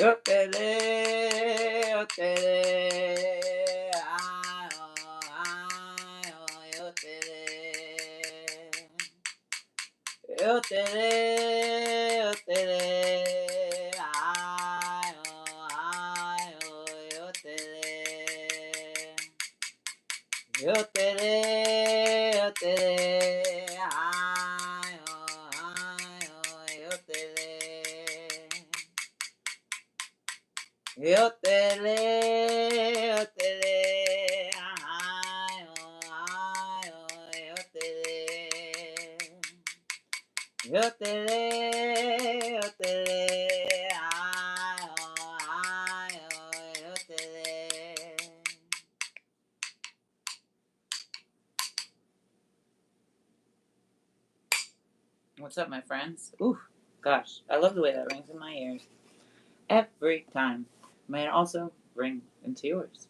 Yo te de, yo te de, yo te de, yo te de, yo te de, yo te de, yo te de, yo te de, yo te de. Yo te le, yo te le, ay, oh, ay, oh, yo te le, yo te le, yo te le, ay, oh, ay, oh, yo te le. What's up, my friends? Ooh, gosh, I love the way that rings in my ears every time. May it also ring into yours.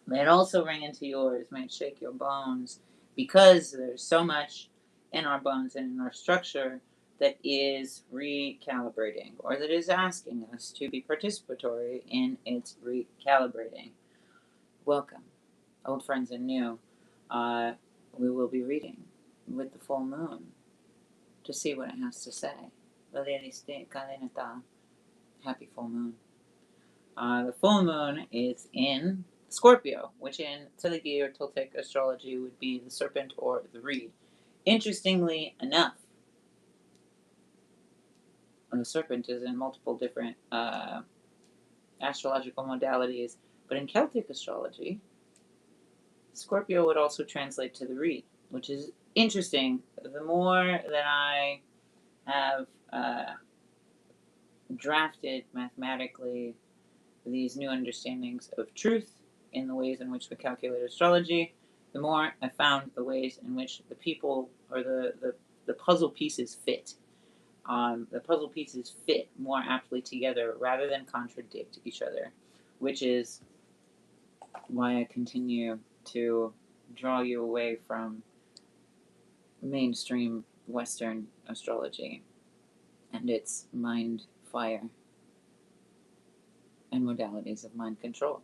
May it also ring into yours. May it shake your bones. Because there's so much in our bones and in our structure that is recalibrating, or that is asking us to be participatory in its recalibrating. Welcome, old friends and new. We will be reading with the full moon to see what it has to say. Happy full moon. The full moon is in Scorpio, which in Telegi or Toltec astrology would be the serpent or the reed. Interestingly enough, the serpent is in multiple different astrological modalities, but in Celtic astrology, Scorpio would also translate to the reed, which is interesting. The more that I have drafted mathematically these new understandings of truth in the ways in which we calculate astrology, the more I found the ways in which the people or the puzzle pieces fit. The puzzle pieces fit more aptly together rather than contradict each other, which is why I continue to draw you away from mainstream Western astrology and its mind fire and modalities of mind control.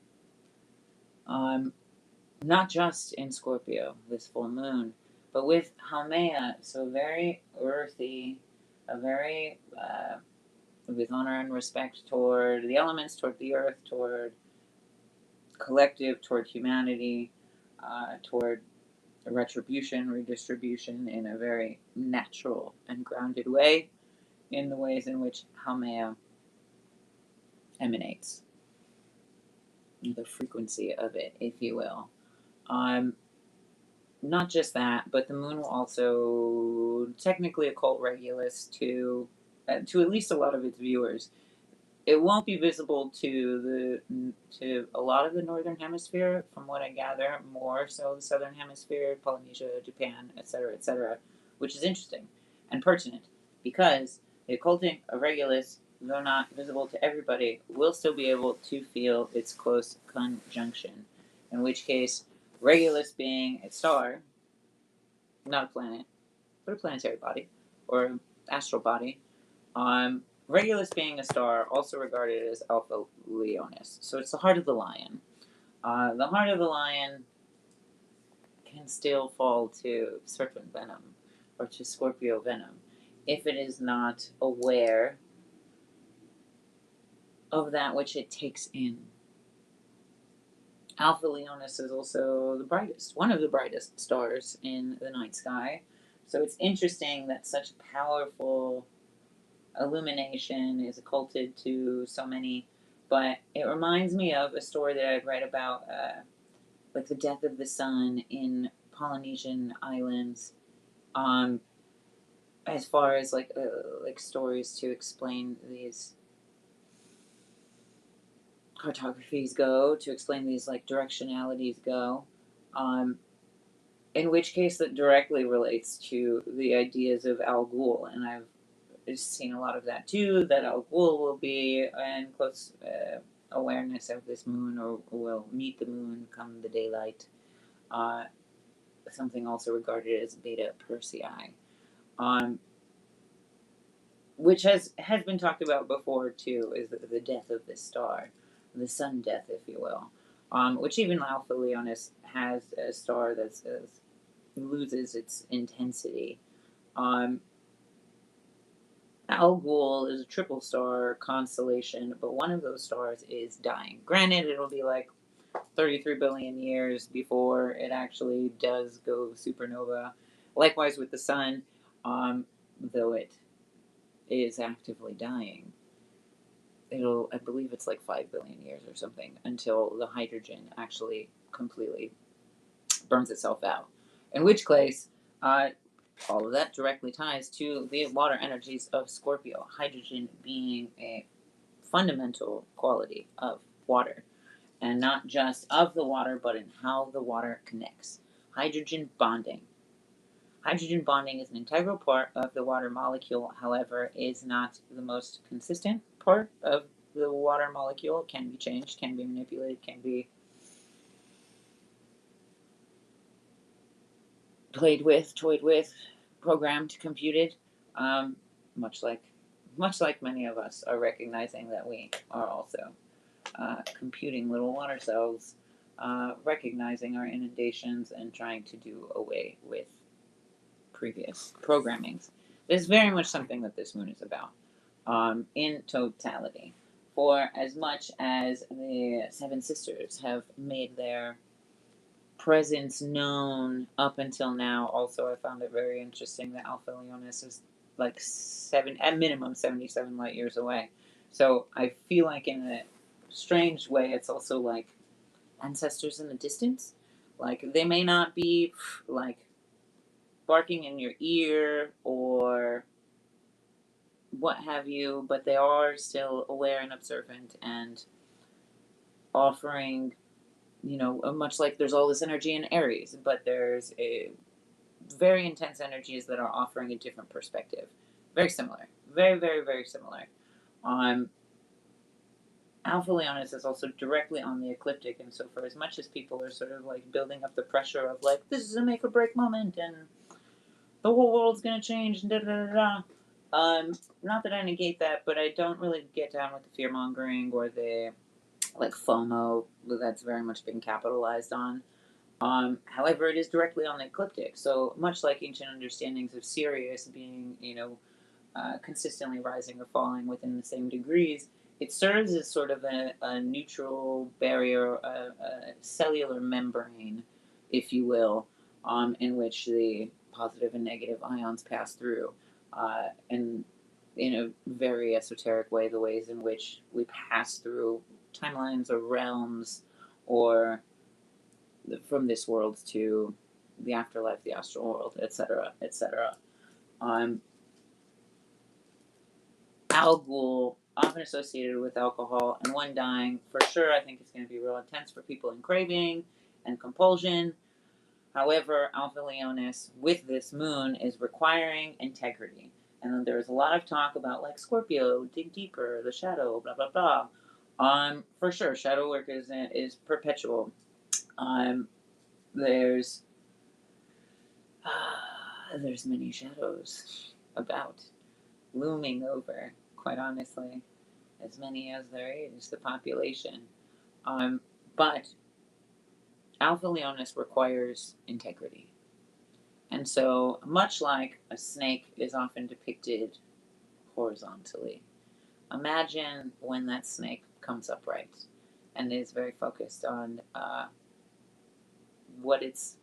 Not just in Scorpio, this full moon, but with Haumea, so very earthy, a very, with honor and respect toward the elements, toward the earth, toward collective, toward humanity, toward retribution, redistribution in a very natural and grounded way, in the ways in which Haumea emanates, the frequency of it, if you will. Not just that, but the moon will also technically occult Regulus to at least a lot of its viewers. It won't be visible to a lot of the northern hemisphere, from what I gather. More so the southern hemisphere, Polynesia, Japan, etc., which is interesting and pertinent because the occulting of Regulus, though not visible to everybody, will still be able to feel its close conjunction. In which case, Regulus being a star, not a planet, but a planetary body, or astral body, Regulus being a star, also regarded as Alpha Leonis. So it's the heart of the lion. The heart of the lion can still fall to serpent venom, or to Scorpio venom, if it is not aware of that which it takes in. Alpha Leonis is also the brightest, one of the brightest stars in the night sky. So it's interesting that such powerful illumination is occulted to so many, but it reminds me of a story that I'd read about, like the death of the sun in Polynesian islands, as far as like stories to explain these cartographies go, to explain these like directionalities go, in which case that directly relates to the ideas of Al Ghul, and I've seen a lot of that too, that Al Ghul will be in close awareness of this moon, or will meet the moon come the daylight. Something also regarded as Beta Persei. which has been talked about before too, is the death of this star, the sun death, if you will, which even Alpha Leonis has a star that loses its intensity. Um, Al Ghul is a triple star constellation, but one of those stars is dying. Granted, it'll be like 33 billion years before it actually does go supernova. Likewise with the sun, though it is actively dying. I believe it's like 5 billion years or something until the hydrogen actually completely burns itself out. In which case, all of that directly ties to the water energies of Scorpio, hydrogen being a fundamental quality of water, and not just of the water, but in how the water connects. Hydrogen bonding. Hydrogen bonding is an integral part of the water molecule, however, is not the most consistent part of the water molecule. It can be changed, can be manipulated, can be played with, toyed with, programmed, computed. Um, much like many of us are recognizing that we are also computing little water cells, recognizing our inundations and trying to do away with previous programmings. This is very much something that this moon is about, in totality. For as much as the Seven Sisters have made their presence known up until now, also I found it very interesting that Alpha Leonis is like at minimum 77 light years away. So I feel like in a strange way, it's also like ancestors in the distance. Like they may not be like barking in your ear or what have you, but they are still aware and observant and offering, much like there's all this energy in Aries, but there's a very intense energies that are offering a different perspective. Very similar. Very, very, very similar. Um, Alpha Leonis is also directly on the ecliptic, and so for as much as people are sort of like building up the pressure of like, this is a make or break moment, and the whole world's gonna change, and da da da da. Not that I negate that, but I don't really get down with the fear mongering or the like FOMO that's very much being capitalized on. However, it is directly on the ecliptic, so much like ancient understandings of Sirius being, consistently rising or falling within the same degrees, it serves as sort of a neutral barrier, a cellular membrane, if you will, in which the positive and negative ions pass through. And in a very esoteric way, the ways in which we pass through timelines or realms or from this world to the afterlife, the astral world, etc., etc. Um, Al Ghul, often associated with alcohol, and one dying, for sure, I think it's going to be real intense for people in craving and compulsion. However, Alpha Leonis, with this moon, is requiring integrity. And then there's a lot of talk about, like, Scorpio, dig deeper, the shadow, blah, blah, blah. For sure, shadow work is perpetual. There's there's many shadows about, looming over, quite honestly, as many as there is the population. But Alpha Leonis requires integrity. And so, much like a snake is often depicted horizontally, imagine when that snake comes upright and is very focused on what its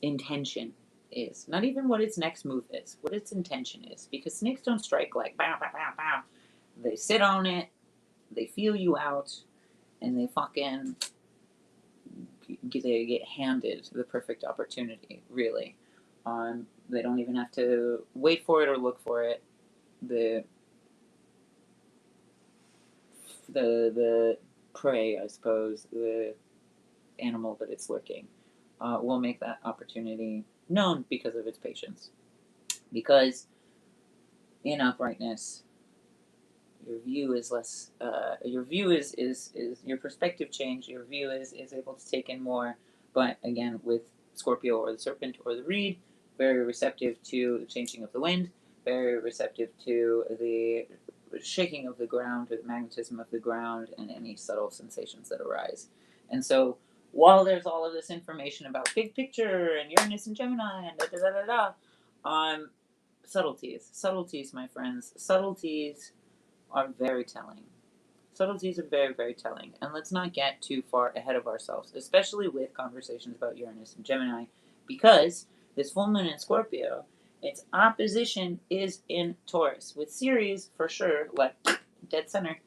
intention is. Not even what its next move is, what its intention is. Because snakes don't strike like bow, bow, bow, bow. They sit on it, they feel you out, and they fucking they get handed the perfect opportunity, really. They don't even have to wait for it or look for it. The the prey, I suppose, the animal that it's lurking, will make that opportunity known because of its patience. Because in uprightness, your view is less. Your view is your perspective change. Your view is able to take in more. But again, with Scorpio or the serpent or the reed, very receptive to the changing of the wind, very receptive to the shaking of the ground or the magnetism of the ground and any subtle sensations that arise. And so while there's all of this information about big picture and Uranus and Gemini and da da da da da, subtleties, my friends, subtleties are very telling. Subtleties are very, very telling. And let's not get too far ahead of ourselves, especially with conversations about Uranus and Gemini, because this full moon in Scorpio, its opposition is in Taurus, with Ceres for sure, like dead center,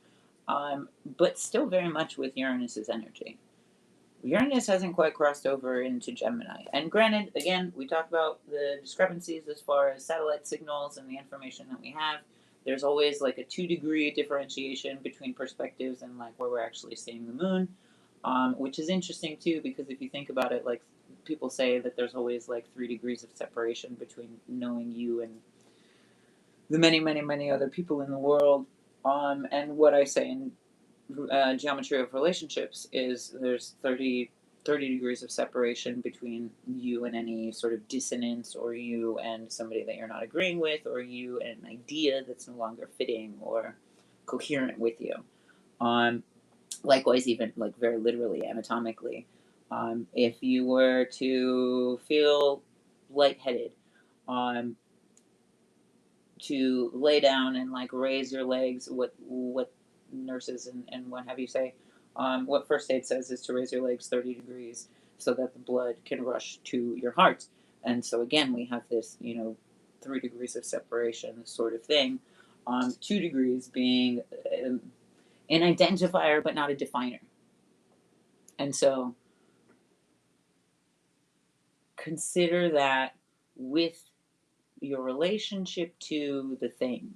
but still very much with Uranus's energy. Uranus hasn't quite crossed over into Gemini. And granted, again, we talk about the discrepancies as far as satellite signals and the information that we have. There's always like a 2-degree differentiation between perspectives and like where we're actually seeing the moon, which is interesting too, because if you think about it, like people say that there's always like 3 degrees of separation between knowing you and the many, many, many other people in the world. And what I say in geometry of relationships is there's 30 degrees of separation between you and any sort of dissonance, or you and somebody that you're not agreeing with, or you and an idea that's no longer fitting or coherent with you. Likewise, even like very literally, anatomically, if you were to feel lightheaded, to lay down and like raise your legs, what nurses and what have you say, what first aid says is to raise your legs 30 degrees so that the blood can rush to your heart. And so again, we have this 3 degrees of separation sort of thing. 2 degrees being an identifier but not a definer. And so consider that with your relationship to the thing,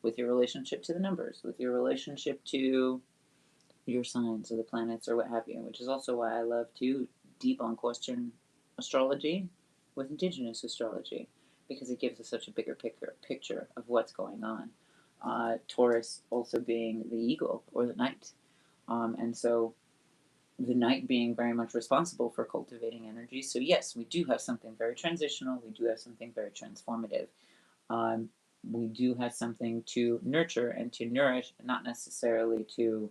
with your relationship to the numbers, with your relationship to your signs or the planets or what have you, which is also why I love to debunk Western astrology with indigenous astrology, because it gives us such a bigger picture of what's going on. Taurus also being the eagle or the knight. And so the knight being very much responsible for cultivating energy. So yes, we do have something very transitional. We do have something very transformative. We do have something to nurture and to nourish, not necessarily to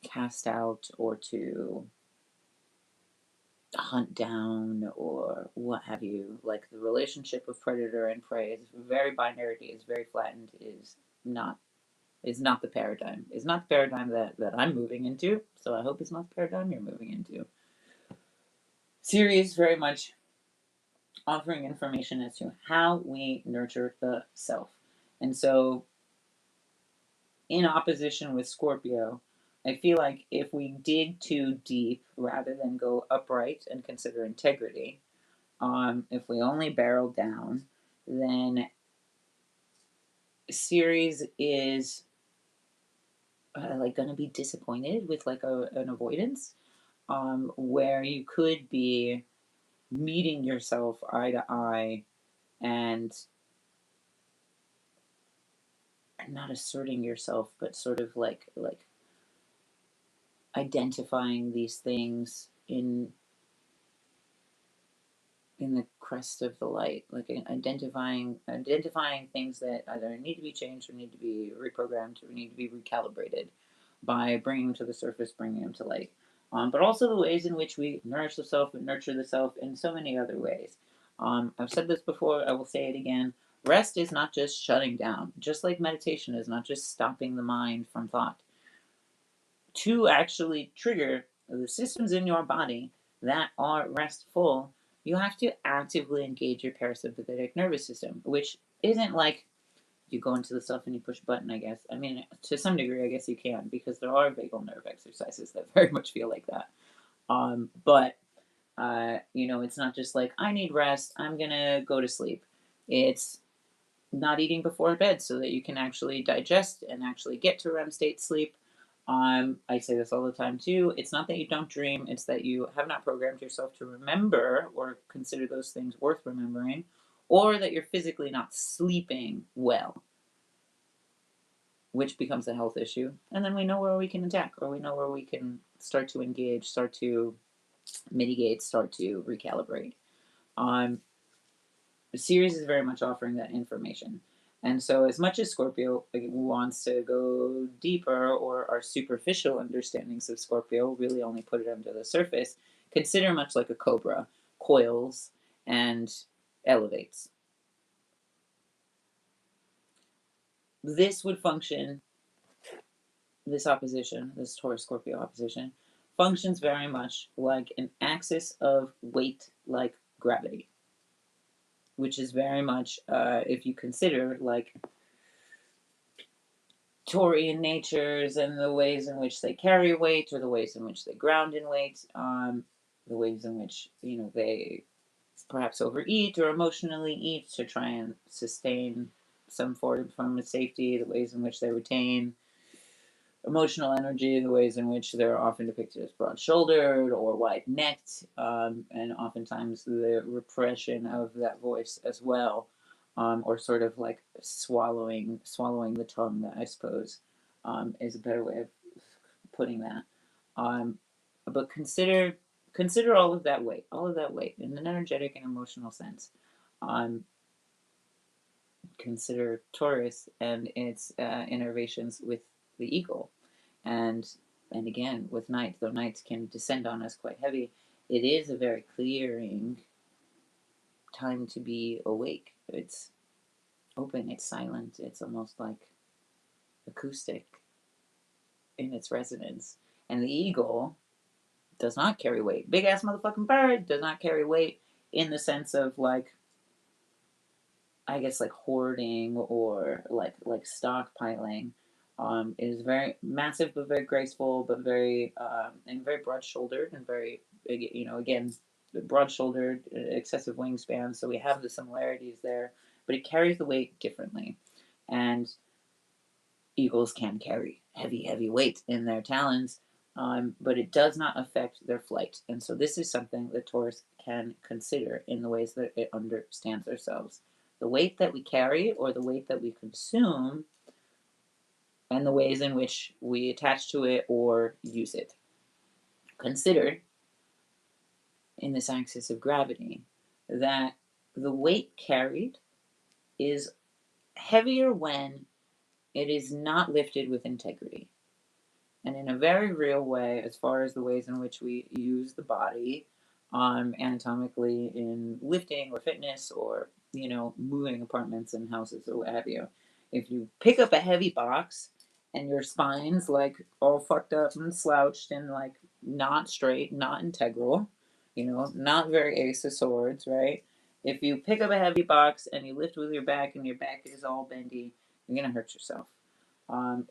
cast out or to hunt down or what have you. Like the relationship of predator and prey is very binary, is very flattened, not the paradigm. Is not the paradigm that I'm moving into. So I hope it's not the paradigm you're moving into. Series very much offering information as to how we nurture the self. And so in opposition with Scorpio, I feel like if we dig too deep rather than go upright and consider integrity, if we only barrel down, then Ceres is like going to be disappointed with like an avoidance, where you could be meeting yourself eye to eye and not asserting yourself, but sort of like identifying these things in the crest of the light, like identifying things that either need to be changed or need to be reprogrammed or need to be recalibrated by bringing them to the surface, bringing them to light. But also the ways in which we nourish the self and nurture the self in so many other ways. I've said this before, I will say it again. Rest is not just shutting down, just like meditation is not just stopping the mind from thought. To actually trigger the systems in your body that are restful, you have to actively engage your parasympathetic nervous system, which isn't like you go into the self and you push a button, I guess. I mean, to some degree, I guess you can, because there are vagal nerve exercises that very much feel like that. But it's not just like, I need rest, I'm going to go to sleep. It's not eating before bed so that you can actually digest and actually get to REM state sleep. I say this all the time too. It's not that you don't dream, it's that you have not programmed yourself to remember or consider those things worth remembering, or that you're physically not sleeping well, which becomes a health issue. And then we know where we can attack, or we know where we can start to engage, start to mitigate, start to recalibrate. Ceres is very much offering that information. And so, as much as Scorpio wants to go deeper, or our superficial understandings of Scorpio really only put it under the surface, consider much like a cobra, coils and elevates. This would function, this opposition, this Taurus Scorpio opposition, functions very much like an axis of weight like gravity, which is very much, if you consider like Taurian natures and the ways in which they carry weight, or the ways in which they ground in weight, the ways in which they perhaps overeat or emotionally eat to try and sustain some form of safety, the ways in which they retain emotional energy, the ways in which they're often depicted as broad-shouldered or wide-necked, and oftentimes the repression of that voice as well, or sort of like swallowing the tongue, I suppose, is a better way of putting that. But consider all of that weight in an energetic and emotional sense. Consider Taurus and its innervations with the eagle, and again with night, though nights can descend on us quite heavy, it is a very clearing time to be awake. It's open, it's silent, it's almost like acoustic in its resonance. And the eagle does not carry weight. Big ass motherfucking bird does not carry weight in the sense of like, I guess, like hoarding or like stockpiling. It is very massive but very graceful, but very and very broad shouldered and very, again, broad shouldered, excessive wingspan. So we have the similarities there, but it carries the weight differently. And eagles can carry heavy weight in their talons, but it does not affect their flight. And so this is something that Taurus can consider in the ways that it understands ourselves. The weight that we carry, or the weight that we consume, and the ways in which we attach to it or use it. Consider, in this axis of gravity, that the weight carried is heavier when it is not lifted with integrity. And in a very real way, as far as the ways in which we use the body, anatomically, in lifting or fitness, or moving apartments and houses or what have you. If you pick up a heavy box and your spine's like all fucked up and slouched and like not straight, not integral, not very ace of swords, right? If you pick up a heavy box and you lift with your back and your back is all bendy, you're gonna hurt yourself.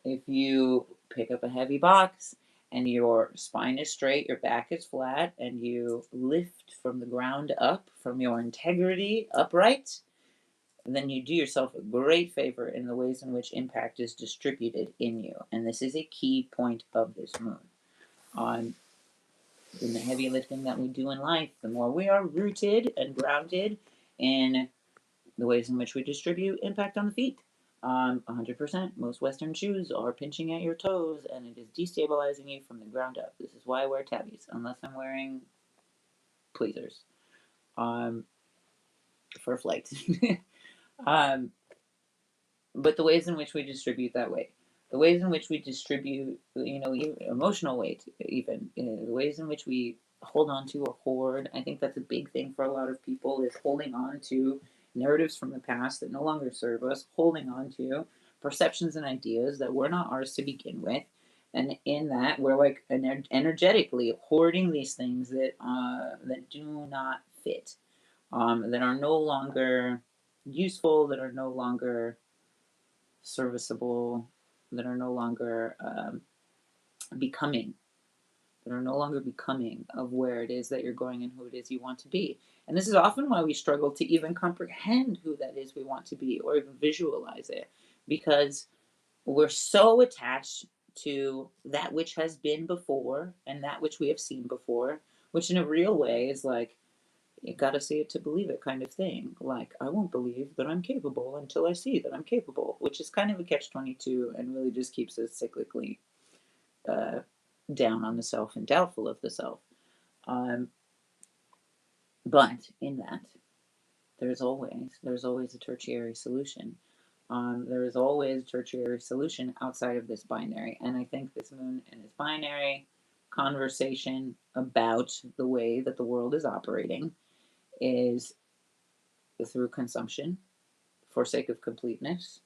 If you pick up a heavy box and your spine is straight, your back is flat, and you lift from the ground up, from your integrity upright, then you do yourself a great favor in the ways in which impact is distributed in you. And this is a key point of this moon. In the heavy lifting that we do in life, the more we are rooted and grounded in the ways in which we distribute impact on the feet. 100%. Most Western shoes are pinching at your toes, and it is destabilizing you from the ground up. This is why I wear tabbies, unless I'm wearing pleasers, for flight. But the ways in which we distribute that weight, the ways in which we distribute, emotional weight, even the ways in which we hold on to or hoard. I think that's a big thing for a lot of people, is holding on to narratives from the past that no longer serve us, holding on to perceptions and ideas that were not ours to begin with. And in that, we're like energetically hoarding these things that do not fit, that are no longer useful, that are no longer serviceable, that are no longer becoming, of where it is that you're going and who it is you want to be. And this is often why we struggle to even comprehend who that is we want to be, or even visualize it, because we're so attached to that which has been before and that which we have seen before, which in a real way is like, you gotta see it to believe it kind of thing. Like, I won't believe that I'm capable until I see that I'm capable, which is kind of a catch-22 and really just keeps us cyclically down on the self and doubtful of the self. But in that, there's always a tertiary solution. There is always a tertiary solution outside of this binary. And I think this moon and its binary conversation about the way that the world is operating is through consumption for sake of completeness.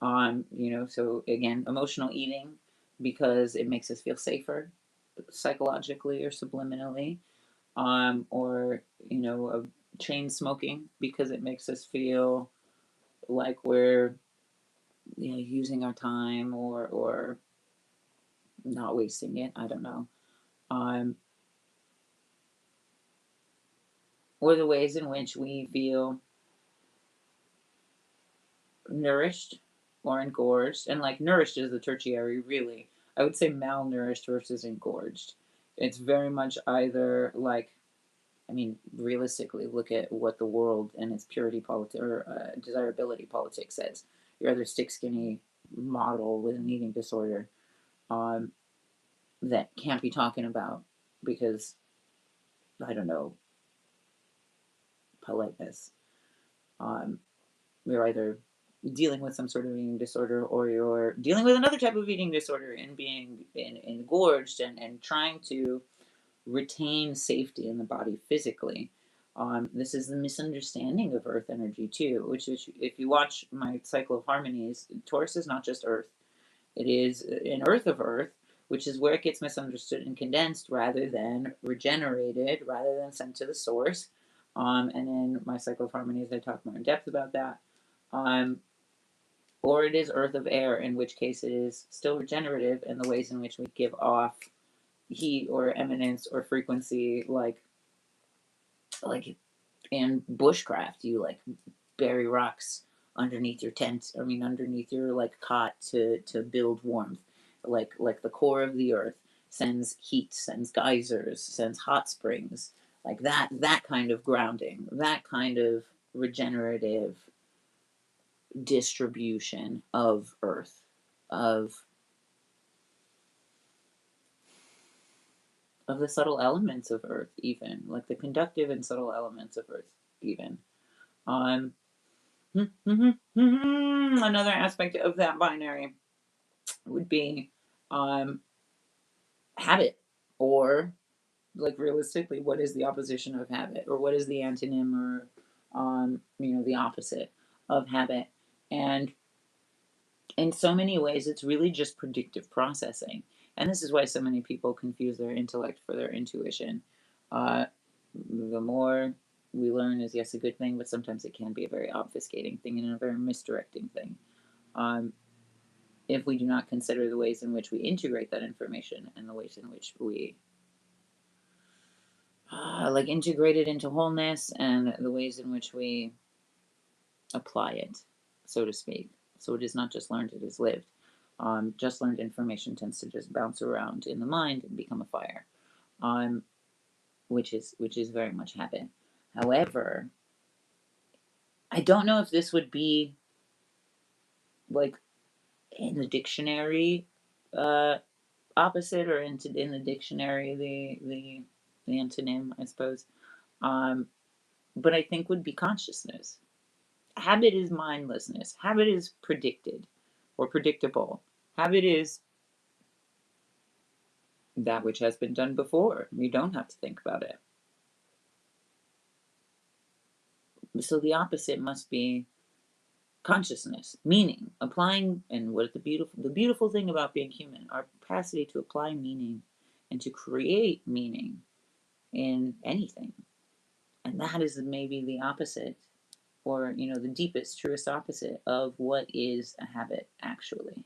So again, emotional eating because it makes us feel safer psychologically or subliminally, or chain smoking because it makes us feel like we're using our time or not wasting it. I don't know. Um, or the ways in which we feel nourished or engorged, and like nourished is the tertiary, really. I would say malnourished versus engorged. It's very much either like, I mean, realistically, look at what the world and its purity politics or desirability politics says. You're either stick skinny model with an eating disorder um, that can't be talking about because, I don't know, politeness. Um, you're either dealing with some sort of eating disorder or you're dealing with another type of eating disorder and being engorged and trying to retain safety in the body physically. This is the misunderstanding of earth energy too, which is, if you watch my cycle of harmonies, Taurus is not just earth. It is an earth of earth, which is where it gets misunderstood and condensed rather than regenerated, rather than sent to the source. And in my cycle of harmonies, I talk more in depth about that. Or it is earth of air, in which case it is still regenerative in the ways in which we give off heat or eminence or frequency, like in bushcraft, you like bury rocks underneath your tent. I mean, underneath your like cot to build warmth. Like the core of the earth sends heat, sends geysers, sends hot springs, like that kind of grounding, that kind of regenerative distribution of earth, of the subtle elements of earth, even like the conductive and subtle elements of earth, even. um Another aspect of that binary would be um habit, or like realistically, what is the opposition of habit, or what is the antonym, or the opposite of habit. And in so many ways, it's really just predictive processing. And this is why so many people confuse their intellect for their intuition. Uh, the more we learn is, yes, a good thing, but sometimes it can be a very obfuscating thing and a very misdirecting thing. Um, if we do not consider the ways in which we integrate that information and the ways in which we like integrate it into wholeness and the ways in which we apply it, so to speak. So it is not just learned, it is lived. Just learned information tends to just bounce around in the mind and become a fire, which is very much habit. However, I don't know if this would be like in the dictionary uh, opposite, or in the dictionary the antonym, I suppose. Um, but I think would be consciousness. Habit is mindlessness. Habit is predicted or predictable. Habit is that which has been done before. You don't have to think about it. So the opposite must be consciousness, meaning, applying, and what the beautiful thing about being human, our capacity to apply meaning and to create meaning in anything. And that is maybe the opposite, or the deepest, truest opposite of what is a habit actually.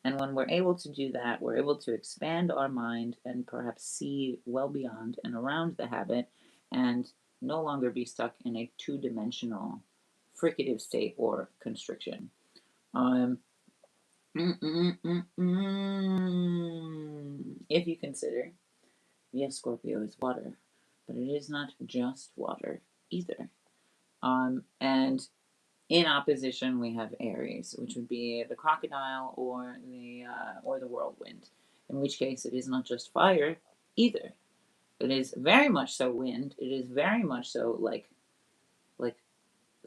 And when we're able to do that, we're able to expand our mind and perhaps see well beyond and around the habit and no longer be stuck in a two-dimensional fricative state or constriction. Um, if you consider, yes, Scorpio is water, but it is not just water either. And in opposition, we have Aries, which would be the crocodile or the whirlwind. In which case, it is not just fire either. It is very much so wind. It is very much so like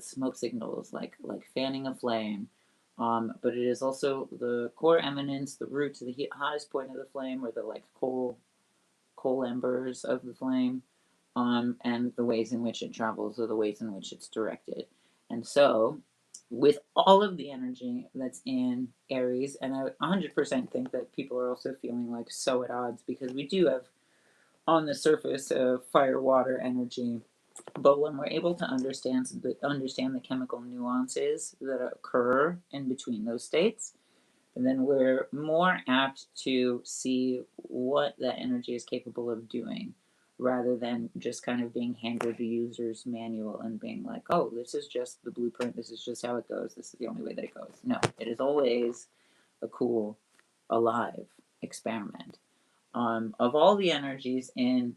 smoke signals, like fanning a flame. But it is also the core eminence, the root to the hottest point of the flame, or the like coal embers of the flame, and the ways in which it travels, or the ways in which it's directed. And so, with all of the energy that's in Aries, and I 100% think that people are also feeling like so at odds, because we do have on the surface of fire water energy, but when we're able to understand the chemical nuances that occur in between those states, then we're more apt to see what that energy is capable of doing, rather than just kind of being handed the user's manual and being like, oh, this is just the blueprint, this is just how it goes, this is the only way that it goes. No, it is always a cool, alive experiment. Of all the energies in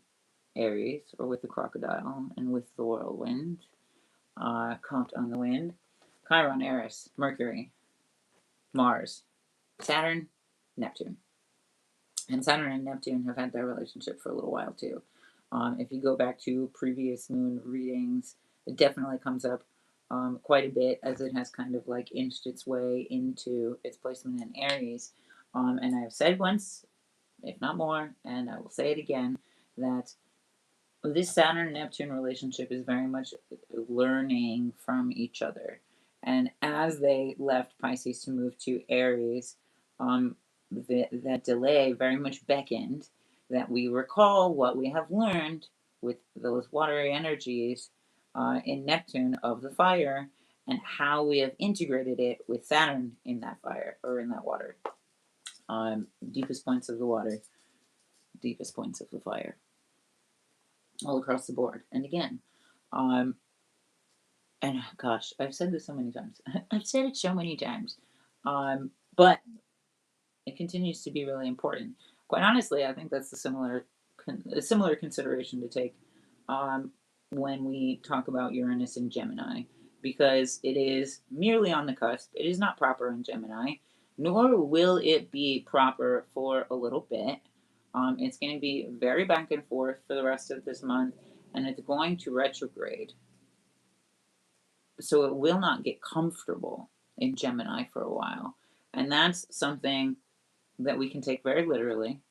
Aries, or with the crocodile, and with the whirlwind, caught on the wind, Chiron, Eris, Mercury, Mars, Saturn, Neptune. And Saturn and Neptune have had their relationship for a little while too. If you go back to previous moon readings, it definitely comes up quite a bit, as it has kind of like inched its way into its placement in Aries. And I've said once, if not more, and I will say it again, that this Saturn Neptune relationship is very much learning from each other. And as they left Pisces to move to Aries, that delay very much beckoned that we recall what we have learned with those watery energies in Neptune of the fire, and how we have integrated it with Saturn in that fire, or in that water. Deepest points of the water, deepest points of the fire, all across the board. And again, and gosh, I've said this so many times. I've said it so many times. But it continues to be really important. Quite honestly, I think that's a similar consideration to take when we talk about Uranus and Gemini, because it is merely on the cusp. It is not proper in Gemini, nor will it be proper for a little bit. It's going to be very back and forth for the rest of this month, and it's going to retrograde. So it will not get comfortable in Gemini for a while. And that's something that we can take very literally.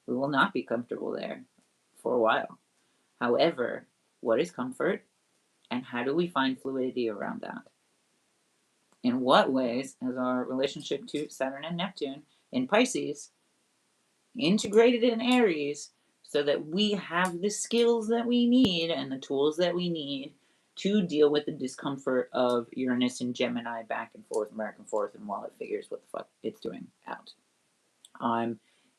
We will not be comfortable there for a while. However, what is comfort, and how do we find fluidity around that? In what ways has our relationship to Saturn and Neptune in Pisces integrated in Aries, so that we have the skills that we need and the tools that we need to deal with the discomfort of Uranus and Gemini back and forth, and while it figures what the fuck it's doing out.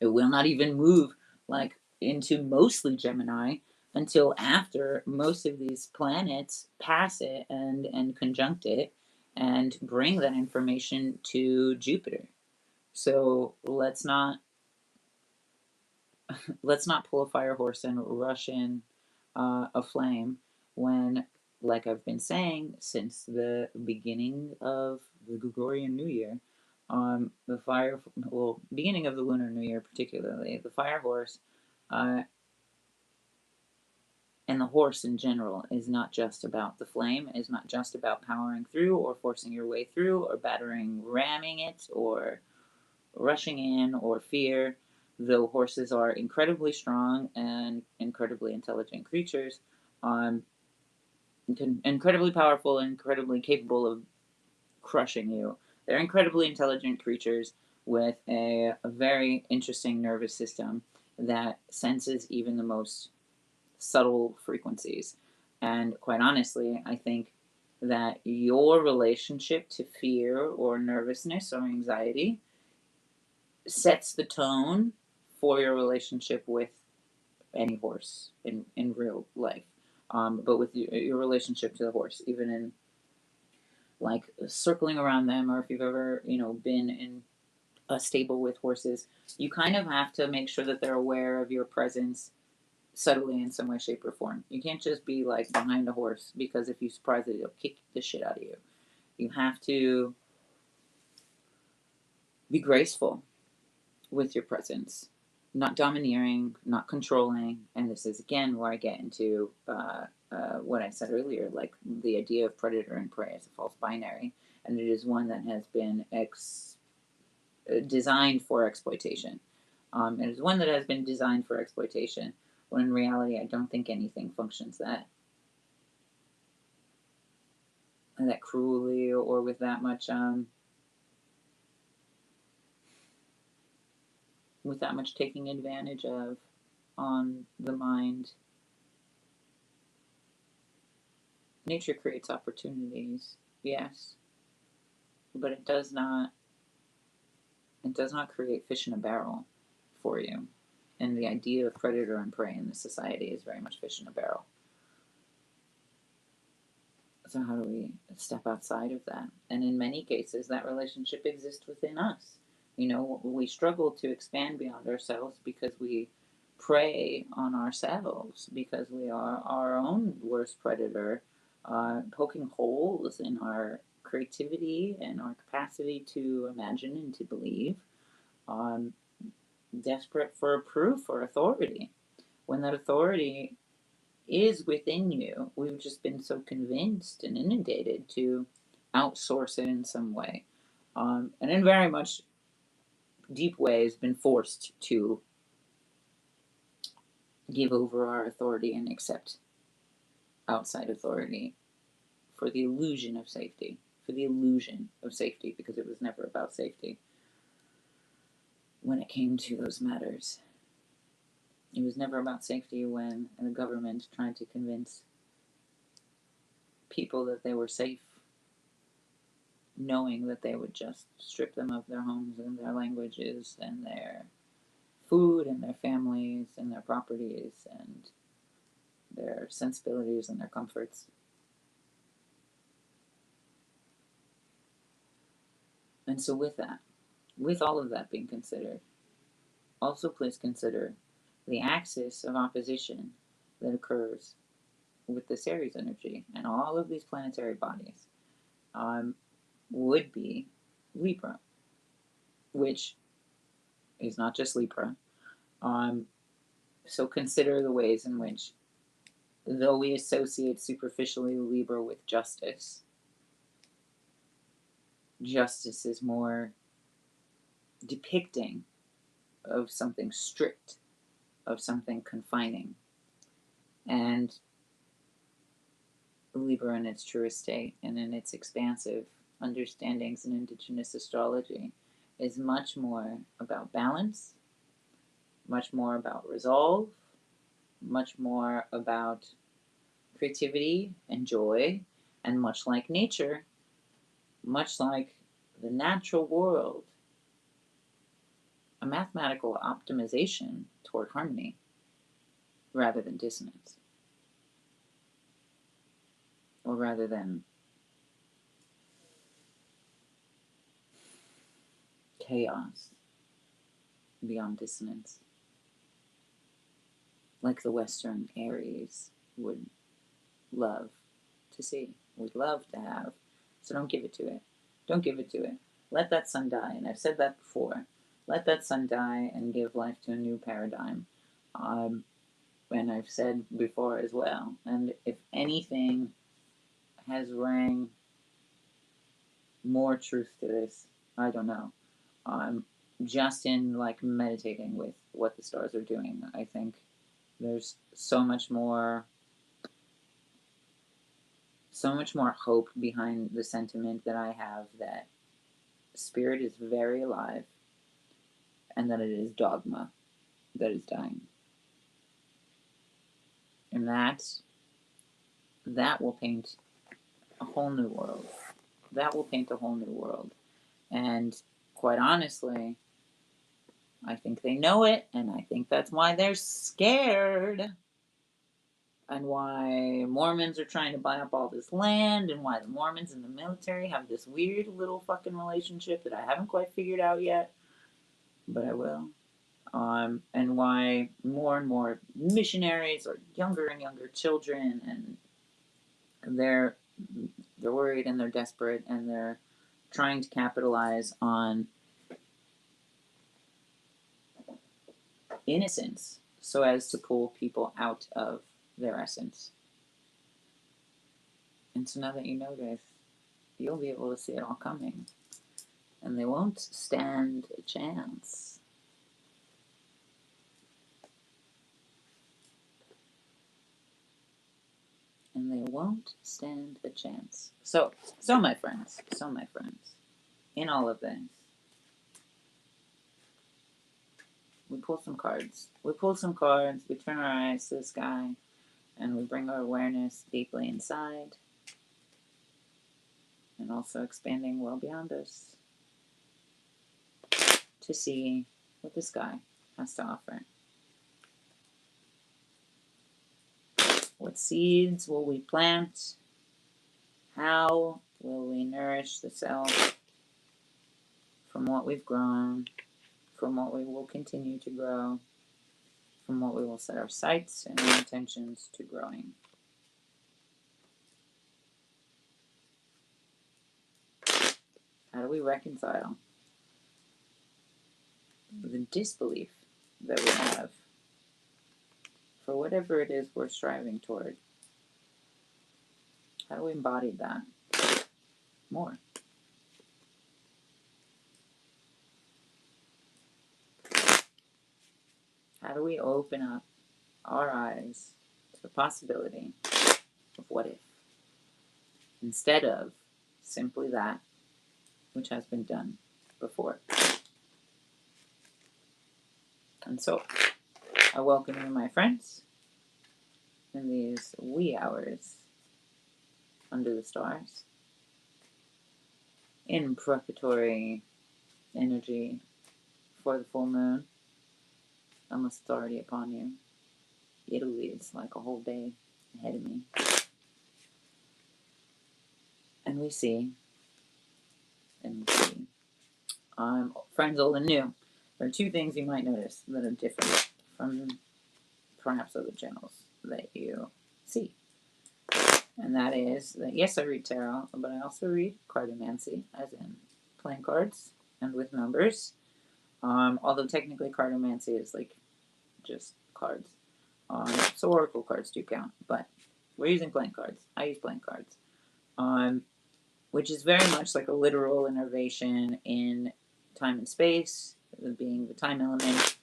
It will not even move like into mostly Gemini until after most of these planets pass it and conjunct it and bring that information to Jupiter. So let's not pull a fire horse and rush in a flame when, like I've been saying since the beginning of the Gregorian New Year, beginning of the Lunar New Year particularly, the fire horse, and the horse in general, is not just about the flame, is not just about powering through or forcing your way through or ramming it or rushing in, or fear. Though horses are incredibly strong and incredibly intelligent creatures, incredibly powerful and incredibly capable of crushing you. They're incredibly intelligent creatures with a very interesting nervous system that senses even the most subtle frequencies. And quite honestly, I think that your relationship to fear or nervousness or anxiety sets the tone for your relationship with any horse in real life. But with your relationship to the horse, even in like circling around them, or if you've ever, been in a stable with horses, you kind of have to make sure that they're aware of your presence subtly in some way, shape, or form. You can't just be like behind a horse, because if you surprise it, it'll kick the shit out of you. You have to be graceful with your presence. not domineering, not controlling, and this is again where I get into what I said earlier, like the idea of predator and prey as a false binary, and it is one that has been designed for exploitation. It is one that has been designed for exploitation, when in reality I don't think anything functions that cruelly or with that much taking advantage of on the mind. Nature creates opportunities, yes, but it does not create fish in a barrel for you. And the idea of predator and prey in this society is very much fish in a barrel. So how do we step outside of that? And in many cases, that relationship exists within us. You know, we struggle to expand beyond ourselves because we prey on ourselves, because we are our own worst predator, poking holes in our creativity and our capacity to imagine and to believe, desperate for proof or authority. When that authority is within you, we've just been so convinced and inundated to outsource it in some way. And in very much deep ways, been forced to give over our authority and accept outside authority for the illusion of safety. Because it was never about safety when it came to those matters. It was never about safety when the government tried to convince people that they were safe, knowing that they would just strip them of their homes and their languages and their food and their families and their properties and their sensibilities and their comforts. And so with all of that being considered, also please consider the axis of opposition that occurs with this Aries energy and all of these planetary bodies would be Libra, which is not just Libra. So consider the ways in which, though we associate superficially Libra with justice, justice is more depicting of something strict, of something confining. And Libra in its truest state and in its expansive understandings in indigenous astrology is much more about balance, much more about resolve, much more about creativity and joy, and much like nature, much like the natural world, a mathematical optimization toward harmony rather than dissonance, or rather than chaos beyond dissonance, like the Western Aries would love to see, would love to have. So don't give it to it. Don't give it to it. Let that sun die. And I've said that before. Let that sun die and give life to a new paradigm. And I've said before as well. And if anything has rang more truth to this, I don't know. Just in like meditating with what the stars are doing, I think there's so much more hope behind the sentiment that I have that spirit is very alive and that it is dogma that is dying. And that will paint a whole new world. That will paint a whole new world. And quite honestly, I think they know it, and I think that's why they're scared. And why Mormons are trying to buy up all this land, and why the Mormons and the military have this weird little fucking relationship that I haven't quite figured out yet, but I will. And why more and more missionaries are younger and younger children, and they're worried and they're desperate and they're trying to capitalize on innocence so as to pull people out of their essence. And so now that you know this, you'll be able to see it all coming. And they won't stand a chance. And they won't stand a chance. So my friends, in all of this, we pull some cards. We turn our eyes to the sky, and we bring our awareness deeply inside, and also expanding well beyond us to see what the sky has to offer. What seeds will we plant? How will we nourish the self from what we've grown, from what we will continue to grow, from what we will set our sights and our intentions to growing? How do we reconcile the disbelief that we have for whatever it is we're striving toward? How do we embody that more? How do we open up our eyes to the possibility of what if, instead of simply that which has been done before? And so, I welcome you, my friends, in these wee hours under the stars, in preparatory energy for the full moon, unless it's already upon you. Italy is like a whole day ahead of me. And we see, friends old and new, there are two things you might notice that are different from perhaps other channels that you see. And that is that, yes, I read tarot, but I also read cartomancy, as in playing cards and with numbers. Although technically cartomancy is like just cards. So oracle cards do count, but we're using playing cards. I use playing cards. Which is very much like a literal innervation in time and space, being the time element.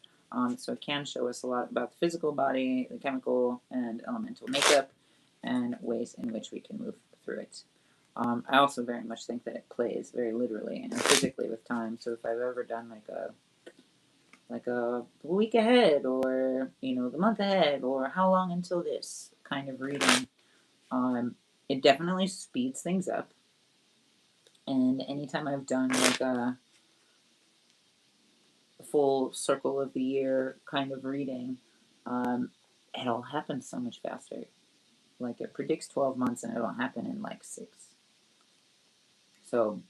So it can show us a lot about the physical body, the chemical and elemental makeup, and ways in which we can move through it. I also very much think that it plays very literally and physically with time. So if I've ever done like a week ahead, or the month ahead, or how long until this kind of reading, it definitely speeds things up. And anytime I've done like a full circle of the year kind of reading, it all happens so much faster. Like it predicts 12 months and it'll happen in like 6. So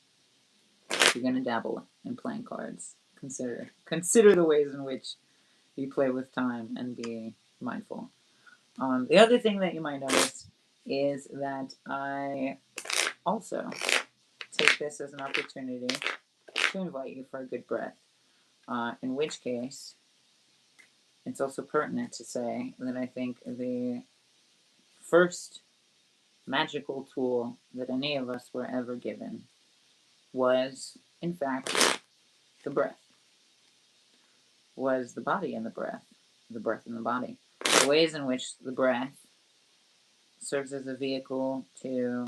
if you're gonna dabble in playing cards, consider the ways in which you play with time and be mindful. The other thing that you might notice is that I also take this as an opportunity to invite you for a good breath. In which case, it's also pertinent to say that I think the first magical tool that any of us were ever given was, in fact, the breath. Was the body and the breath and the body. The ways in which the breath serves as a vehicle to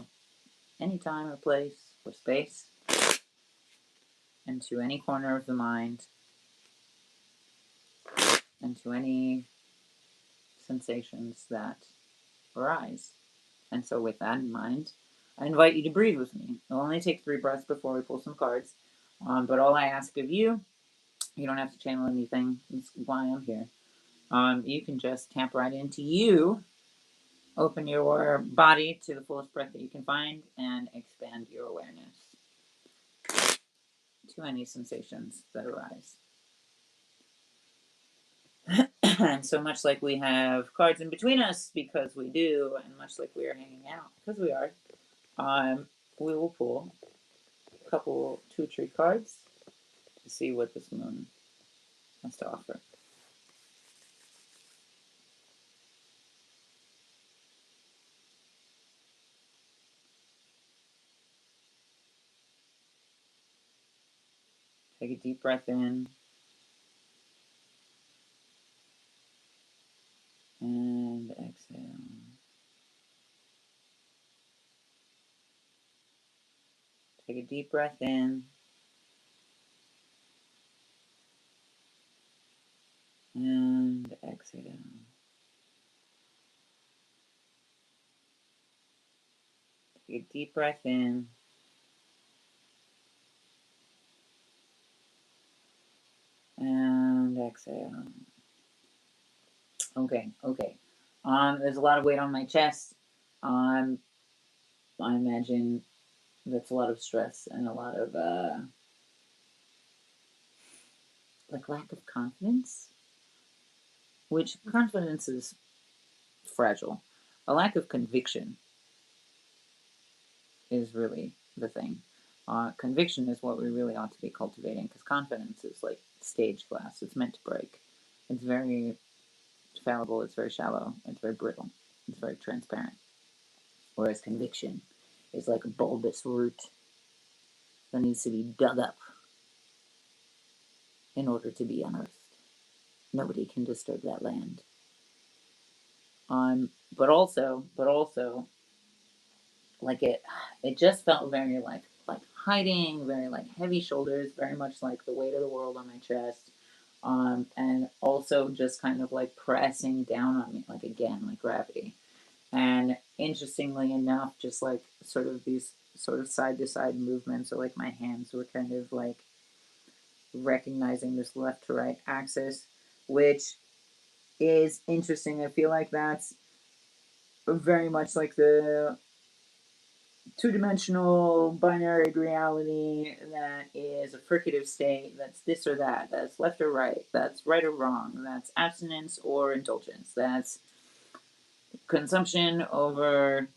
any time or place or space, and to any corner of the mind, and to any sensations that arise. And so with that in mind, I invite you to breathe with me. It'll only take 3 breaths before we pull some cards. But all I ask of you, you don't have to channel anything. That's why I'm here. You can just tap right into you, open your body to the fullest breath that you can find, and expand your awareness to any sensations that arise. And so much like we have cards in between us, because we do, and much like we are hanging out, because we are, we will pull a couple 2 tree cards to see what this moon has to offer. Take a deep breath in. And exhale. Take a deep breath in. And exhale. Take a deep breath in. And exhale. Okay. There's a lot of weight on my chest. I imagine that's a lot of stress and a lot of like lack of confidence. Which confidence is fragile. A lack of conviction is really the thing. Conviction is what we really ought to be cultivating, because confidence is like stage glass. It's meant to break. It's very fallible, it's very shallow, it's very brittle, it's very transparent. Whereas conviction is like a bulbous root that needs to be dug up in order to be unearthed. Nobody can disturb that land. But also, like it just felt very like hiding, very like heavy shoulders, very much like the weight of the world on my chest, and also just kind of like pressing down on me, like again, like gravity. And interestingly enough, just like sort of these sort of side to side movements, or like my hands were kind of like recognizing this left to right axis, which is interesting. I feel like that's very much like the two-dimensional binary reality that is a fricative state, that's this or that, that's left or right, that's right or wrong, that's abstinence or indulgence, that's consumption over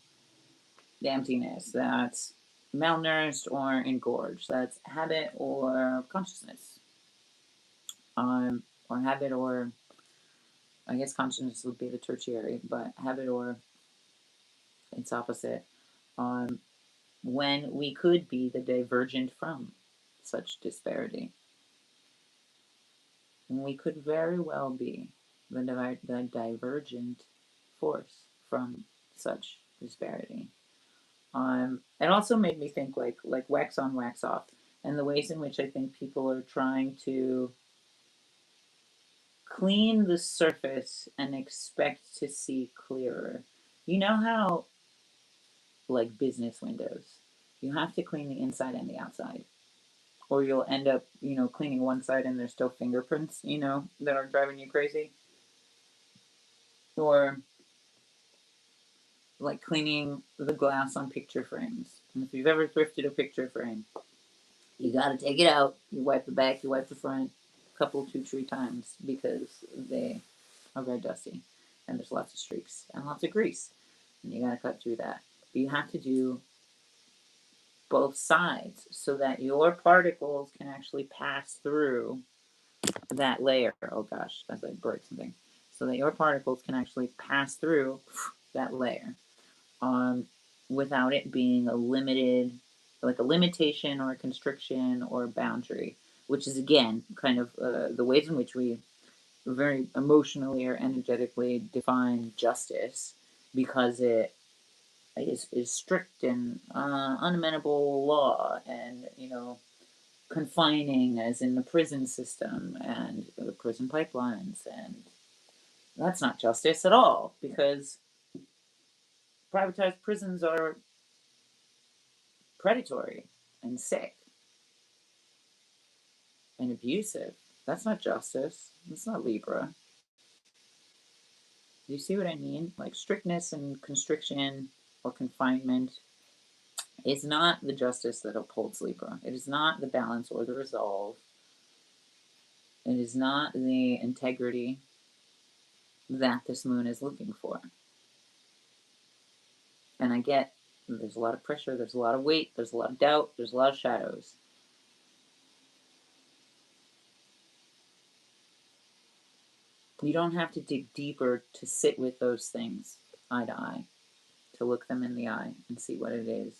the emptiness, that's malnourished or engorged, that's habit or consciousness, or habit or, I guess consciousness would be the tertiary, but habit or its opposite. When we could be the divergent from such disparity. And we could very well be the divergent force from such disparity. It also made me think like wax on, wax off, and the ways in which I think people are trying to clean the surface and expect to see clearer. You know how, like business windows, you have to clean the inside and the outside, or you'll end up, cleaning one side and there's still fingerprints, that are driving you crazy. Or like cleaning the glass on picture frames. And if you've ever thrifted a picture frame, you gotta take it out. You wipe the back, you wipe the front a couple, 2, 3 times, because they are very dusty. And there's lots of streaks and lots of grease. And you gotta cut through that. But you have to do both sides so that your particles can actually pass through that layer. Oh gosh, as I break something. So that your particles can actually pass through that layer, without it being a limitation or a constriction or a boundary, which is again kind of the ways in which we very emotionally or energetically define justice, because it is strict and unamenable law, and confining, as in the prison system and the prison pipelines, and that's not justice at all, because privatized prisons are predatory and sick and abusive. That's not justice. That's not Libra. Do you see what I mean? Like strictness and constriction or confinement is not the justice that upholds Libra. It is not the balance or the resolve. It is not the integrity that this moon is looking for. And I get there's a lot of pressure, there's a lot of weight, there's a lot of doubt, there's a lot of shadows. You don't have to dig deeper to sit with those things eye to eye, to look them in the eye and see what it is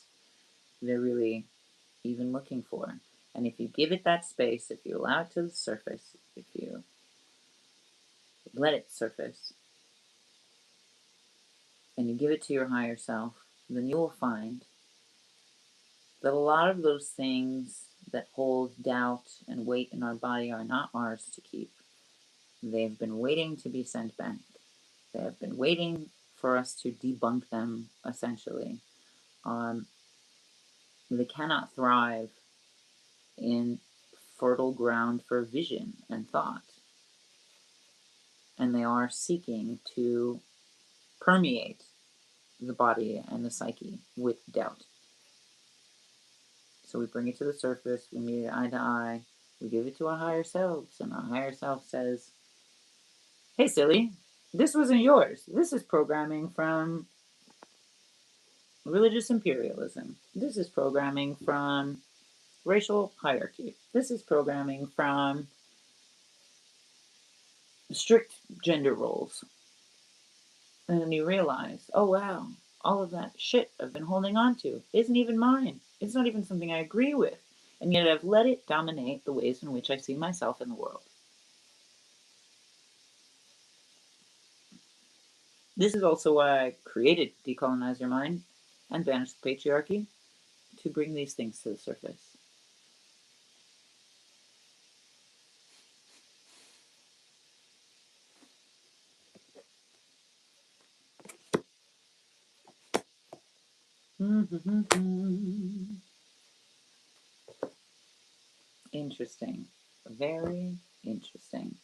they're really even looking for. And if you give it that space, if you allow it to surface, if you let it surface, and you give it to your higher self, then you will find that a lot of those things that hold doubt and weight in our body are not ours to keep. They've been waiting to be sent back. They have been waiting for us to debunk them, essentially. They cannot thrive in fertile ground for vision and thought. And they are seeking to permeate the body and the psyche with doubt. So we bring it to the surface, we meet it eye to eye, we give it to our higher selves, and our higher self says, hey, silly, this wasn't yours. This is programming from religious imperialism. This is programming from racial hierarchy. This is programming from strict gender roles. And then you realize, oh wow, all of that shit I've been holding on to isn't even mine. It's not even something I agree with. And yet I've let it dominate the ways in which I see myself in the world. This is also why I created Decolonize Your Mind and Banish the Patriarchy, to bring these things to the surface. Interesting. Very interesting.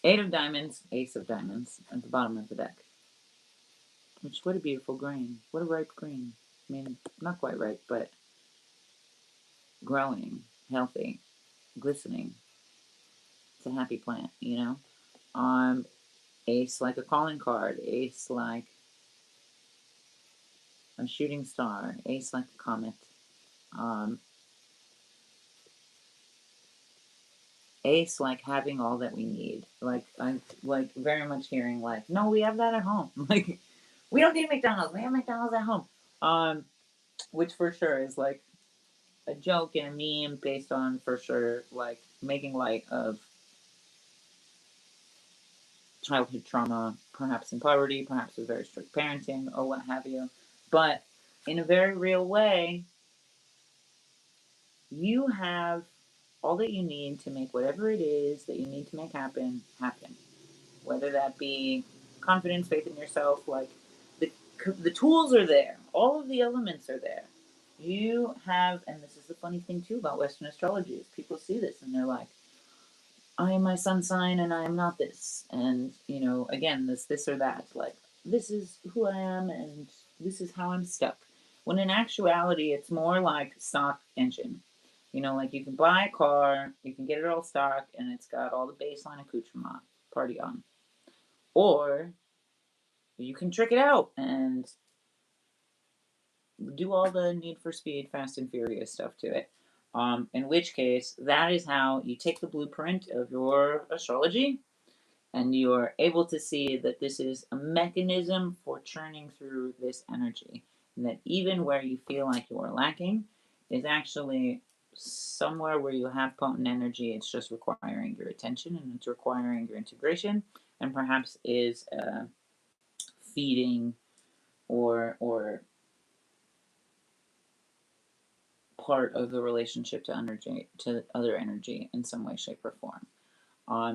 Eight of diamonds, ace of diamonds at the bottom of the deck. Which, what a beautiful green. What a ripe green. I mean, not quite ripe, but growing, healthy, glistening. It's a happy plant, you know? Ace like a calling card. Ace like a shooting star. Ace like a comet. Ace like having all that we need. Like, I'm like very much hearing like, no, we have that at home. Like, we don't need McDonald's. We have McDonald's at home. Which for sure is like a joke and a meme based on, for sure, like making light of childhood trauma, perhaps in poverty, perhaps with very strict parenting, or what have you. But in a very real way, you have all that you need to make whatever it is that you need to make happen, happen. Whether that be confidence, faith in yourself, like the tools are there, all of the elements are there. You have, and this is the funny thing too about Western astrology, is people see this and they're like, I am my sun sign and I am not this. And, you know, again, this or that. Like, this is who I am and this is how I'm stuck. When in actuality, it's more like stock engine. You know, like you can buy a car, you can get it all stock, and it's got all the baseline accoutrement, party on. Or you can trick it out and do all the Need for Speed, Fast and Furious stuff to it. In which case, that is how you take the blueprint of your astrology and you are able to see that this is a mechanism for churning through this energy. And that even where you feel like you are lacking is actually somewhere where you have potent energy. It's just requiring your attention and it's requiring your integration, and perhaps is feeding or part of the relationship to energy, to other energy in some way, shape, or form.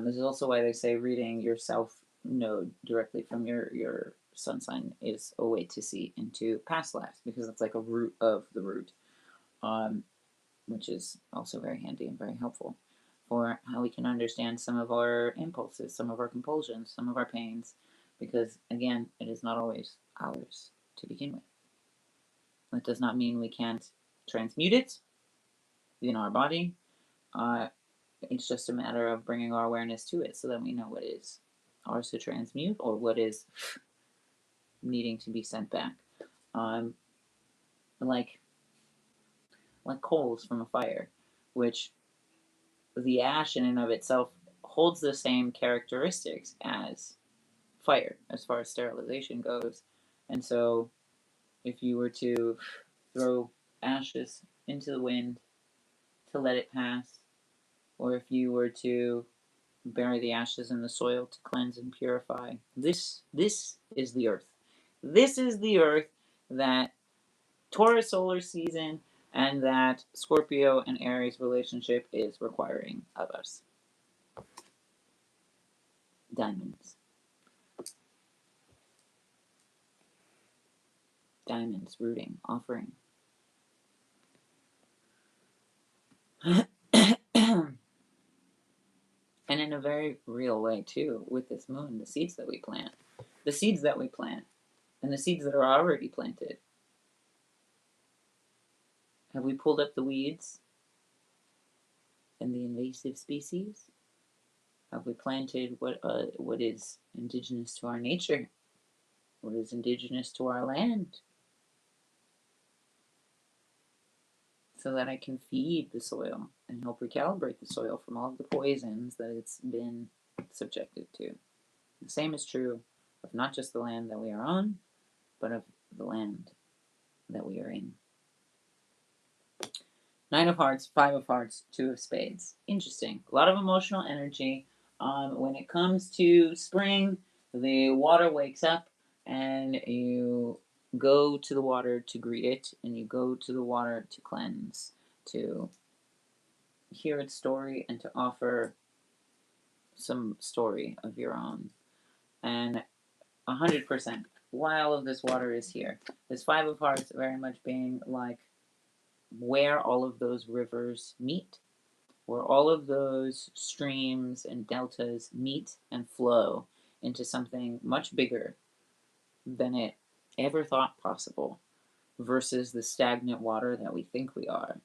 This is also why they say reading your self node directly from your sun sign is a way to see into past lives, because it's like a root of the root, which is also very handy and very helpful for how we can understand some of our impulses, some of our compulsions, some of our pains, because again, it is not always ours to begin with. That does not mean we can't transmute it in our body. It's just a matter of bringing our awareness to it so that we know what is ours to transmute or what is needing to be sent back. Um, like coals from a fire, which the ash in and of itself holds the same characteristics as fire as far as sterilization goes. And so if you were to throw ashes into the wind to let it pass, or if you were to bury the ashes in the soil to cleanse and purify. This is the earth. This is the earth that Taurus solar season and that Scorpio and Aries relationship is requiring of us. Diamonds. Diamonds, rooting, offering. And in a very real way, too, with this moon, the seeds that we plant. The seeds that we plant, and the seeds that are already planted. Have we pulled up the weeds and the invasive species? Have we planted what is indigenous to our nature? What is indigenous to our land? So that I can feed the soil and help recalibrate the soil from all of the poisons that it's been subjected to. The same is true of not just the land that we are on, but of the land that we are in. Nine of Hearts, Five of Hearts, Two of Spades. Interesting. A lot of emotional energy. When it comes to spring, the water wakes up and you go to the water to greet it, and you go to the water to cleanse, to hear its story, and to offer some story of your own. And 100%, why all of this water is here. This Five of Hearts very much being like where all of those rivers meet, where all of those streams and deltas meet and flow into something much bigger than it ever thought possible, versus the stagnant water that we think we are,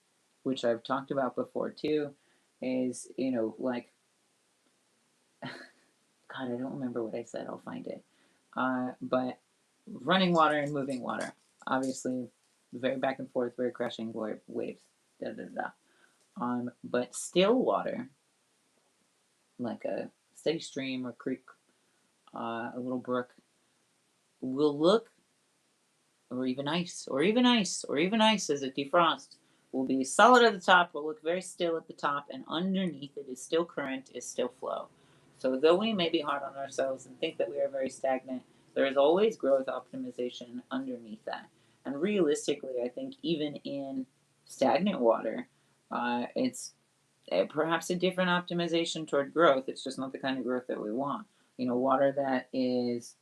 which I've talked about before too, is, like, God, I don't remember what I said, I'll find it. But running water and moving water, obviously, very back and forth, very crashing waves, da da da. But still water, like a steady stream or creek, a little brook, will look, or even ice, or even ice, or even ice as it defrosts, will be solid at the top, will look very still at the top, and underneath it is still current, is still flow. So though we may be hard on ourselves and think that we are very stagnant, there is always growth optimization underneath that. And realistically, I think even in stagnant water, it's perhaps a different optimization toward growth. It's just not the kind of growth that we want. Water that is,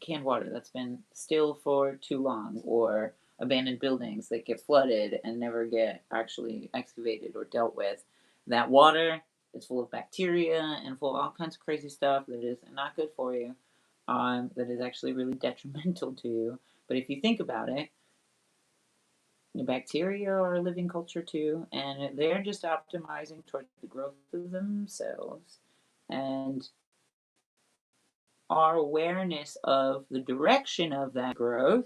canned water that's been still for too long, or abandoned buildings that get flooded and never get actually excavated or dealt with. That water is full of bacteria and full of all kinds of crazy stuff that is not good for you, that is actually really detrimental to you. But if you think about it, the bacteria are a living culture too, and they're just optimizing towards the growth of themselves. And our awareness of the direction of that growth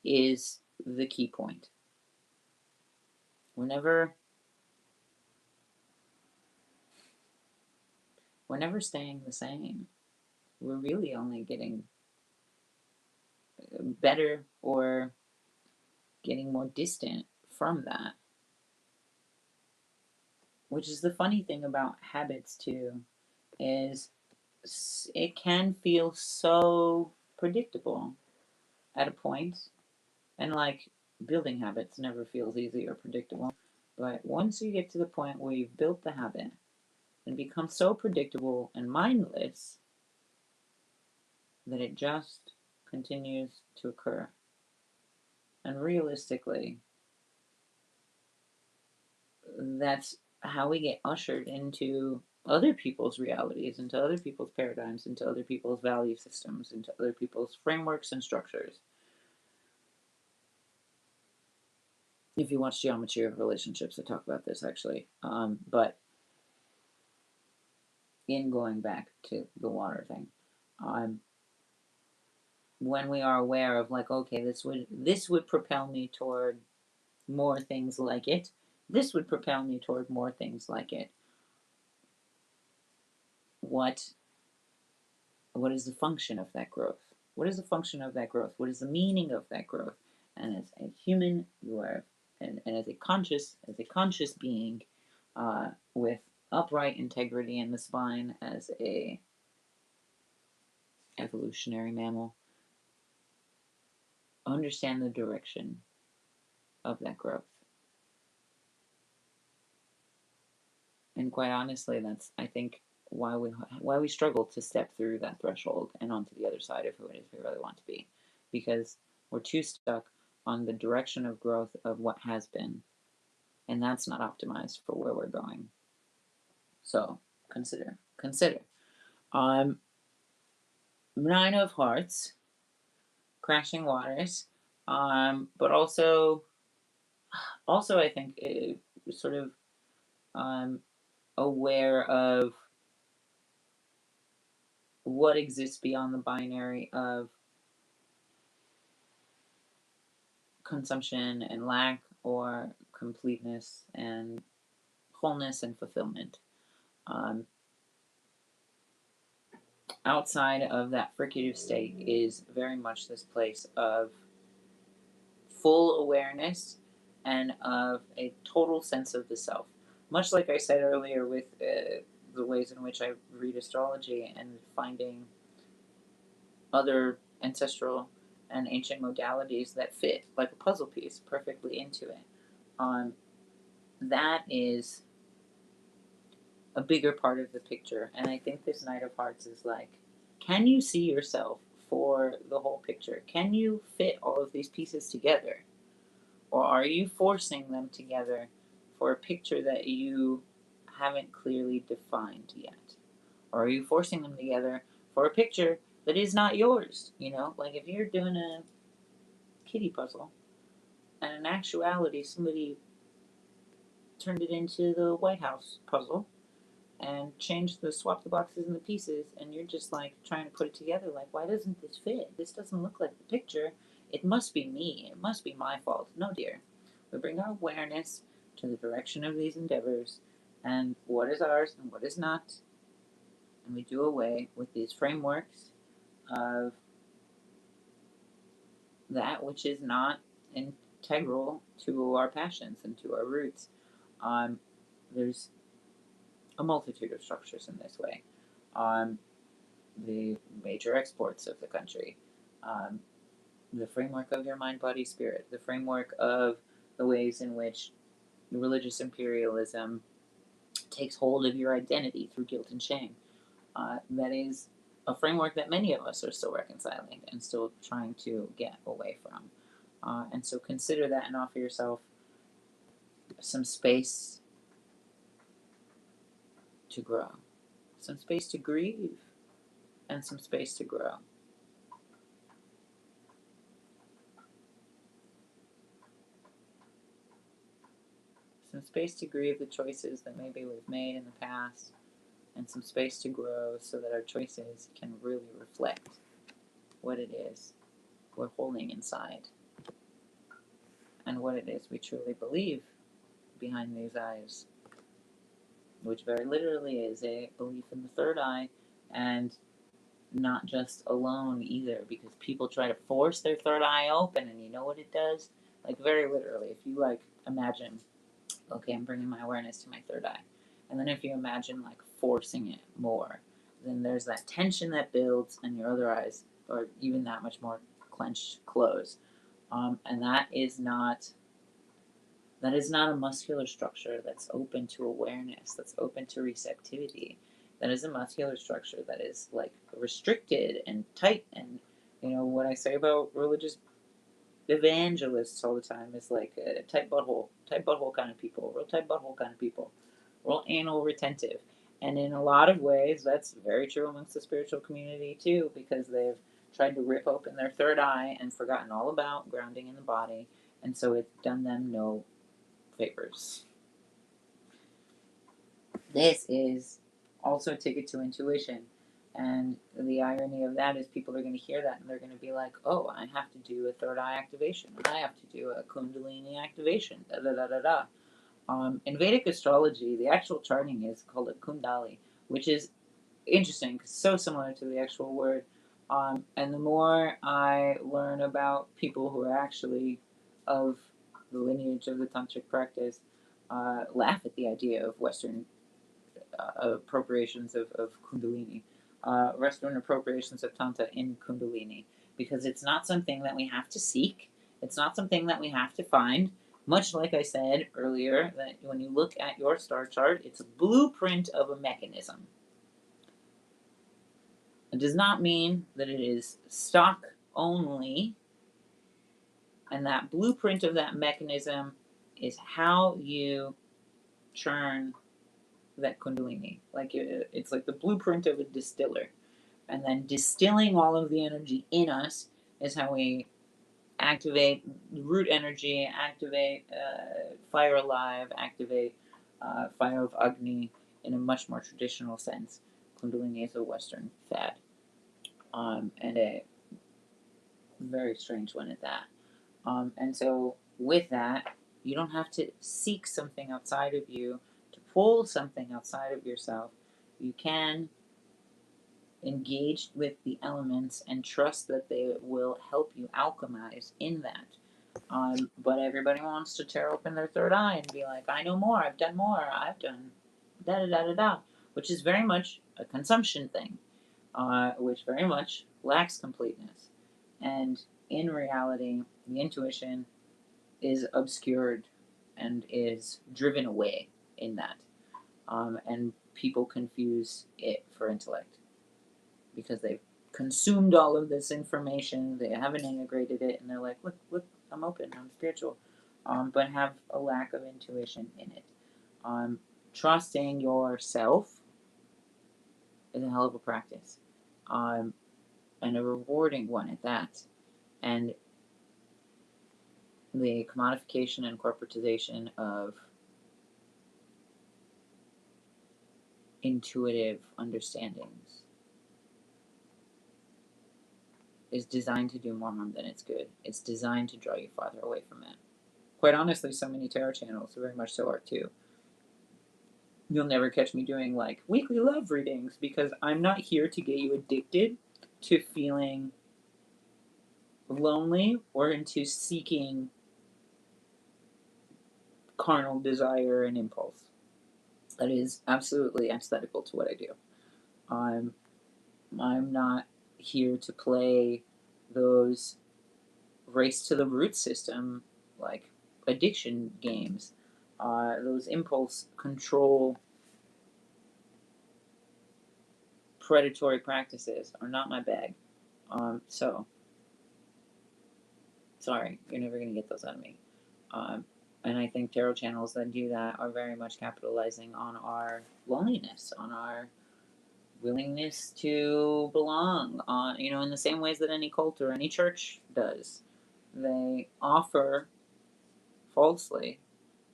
is the key point. We're never staying the same. We're really only getting better or getting more distant from that. Which is the funny thing about habits too, is it can feel so predictable at a point, and like building habits never feels easy or predictable. But once you get to the point where you've built the habit and become so predictable and mindless that it just continues to occur. And realistically, that's how we get ushered into other people's realities, into other people's paradigms, into other people's value systems, into other people's frameworks and structures. If you watch Geometry of Relationships, I talk about this actually. But in going back to the water thing, when we are aware of, like, okay, this would propel me toward more things like it. This would propel me toward more things like it. What is the function of that growth? What is the function of that growth? What is the meaning of that growth? and as a human, you are, and as a conscious being, with upright integrity in the spine, as a evolutionary mammal, understand the direction of that growth. And quite honestly, that's, I think, why we struggle to step through that threshold and onto the other side of who it is we really want to be, because we're too stuck on the direction of growth of what has been, and that's not optimized for where we're going. So consider. Nine of Hearts, crashing waters, but also I think sort of aware of what exists beyond the binary of consumption and lack, or completeness and wholeness and fulfillment. Um, Outside of that fricative state is very much this place of full awareness and of a total sense of the self. Much like I said earlier with the ways in which I read astrology and finding other ancestral and ancient modalities that fit like a puzzle piece perfectly into it. That is a bigger part of the picture. And I think this Knight of Hearts is like, can you see yourself for the whole picture? Can you fit all of these pieces together? Or are you forcing them together for a picture that you haven't clearly defined yet? Or are you forcing them together for a picture that is not yours? You know, like if you're doing a kitty puzzle and in actuality somebody turned it into the White House puzzle and swap the boxes and the pieces, and you're just like trying to put it together, like, why doesn't this fit? This doesn't look like the picture. It must be me. It must be my fault. No, dear. We bring our awareness to the direction of these endeavors and what is ours and what is not, and we do away with these frameworks of that which is not integral to our passions and to our roots. There's a multitude of structures in this way. The major exports of the country, the framework of your mind, body, spirit, the framework of the ways in which religious imperialism takes hold of your identity through guilt and shame. That is a framework that many of us are still reconciling and still trying to get away from. And so consider that and offer yourself some space to grow, some space to grieve, and some space to grow. Some space to grieve the choices that maybe we've made in the past, and some space to grow so that our choices can really reflect what it is we're holding inside and what it is we truly believe behind these eyes, which very literally is a belief in the third eye, and not just alone either, because people try to force their third eye open, and you know what it does? Like, very literally, if you like imagine, okay, I'm bringing my awareness to my third eye, and then if you imagine like forcing it more, then there's that tension that builds, and your other eyes are even that much more clenched, closed, and that is not a muscular structure that's open to awareness, that's open to receptivity. That is a muscular structure that is like restricted and tight. And what I say about religious evangelists all the time is like a tight butthole kind of people, real tight butthole kind of people, real anal retentive. And in a lot of ways, that's very true amongst the spiritual community too, because they've tried to rip open their third eye and forgotten all about grounding in the body, and so it's done them no favors. This is also a ticket to intuition. And the irony of that is people are going to hear that and they're going to be like, oh, I have to do a third eye activation. I have to do a Kundalini activation. Da da da da da. In Vedic astrology, the actual charting is called a Kundali, which is interesting because so similar to the actual word. And the more I learn about people who are actually of the lineage of the tantric practice laugh at the idea of Western appropriations of Kundalini, Western appropriations of Tantra in Kundalini, because it's not something that we have to seek. It's not something that we have to find. Much like I said earlier, that when you look at your star chart, it's a blueprint of a mechanism. It does not mean that it is stock only, and that blueprint of that mechanism is how you churn that Kundalini. Like it's like the blueprint of a distiller. And then distilling all of the energy in us is how we activate root energy, activate fire alive, activate fire of Agni in a much more traditional sense. Kundalini is a Western fad, and a very strange one at that. And so, with that, you don't have to seek something outside of you to pull something outside of yourself. You can engage with the elements and trust that they will help you alchemize in that. But everybody wants to tear open their third eye and be like, I know more, I've done more, I've done da da da da da, which is very much a consumption thing, which very much lacks completeness. And in reality, the intuition is obscured and is driven away in that. And people confuse it for intellect because they've consumed all of this information, they haven't integrated it, and they're like, look, I'm open, I'm spiritual, but have a lack of intuition in it. Trusting yourself is a hell of a practice, and a rewarding one at that. And the commodification and corporatization of intuitive understandings is designed to do more harm than it's good. It's designed to draw you farther away from it. Quite honestly, so many tarot channels very much so are too. You'll never catch me doing like weekly love readings because I'm not here to get you addicted to feeling lonely or into seeking carnal desire and impulse. That is absolutely antithetical to what I do. I'm not here to play those race to the root system like addiction games. Those impulse control predatory practices are not my bag. So sorry, you're never gonna get those out of me. And I think tarot channels that do that are very much capitalizing on our loneliness, on our willingness to belong, on in the same ways that any cult or any church does. They offer falsely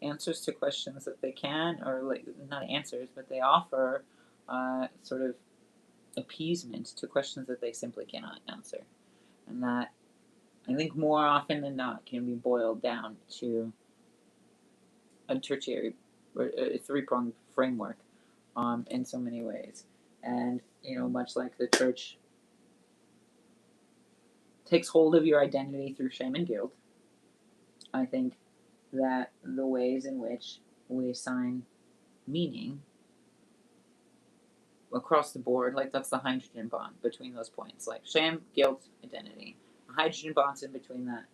answers to questions that they can, or like not answers, but they offer sort of appeasement to questions that they simply cannot answer, and that I think more often than not can be boiled down to a tertiary or a three-pronged framework in so many ways. And much like the church takes hold of your identity through shame and guilt, I think that the ways in which we assign meaning across the board, like that's the hydrogen bond between those points, like shame, guilt, identity. The hydrogen bonds in between that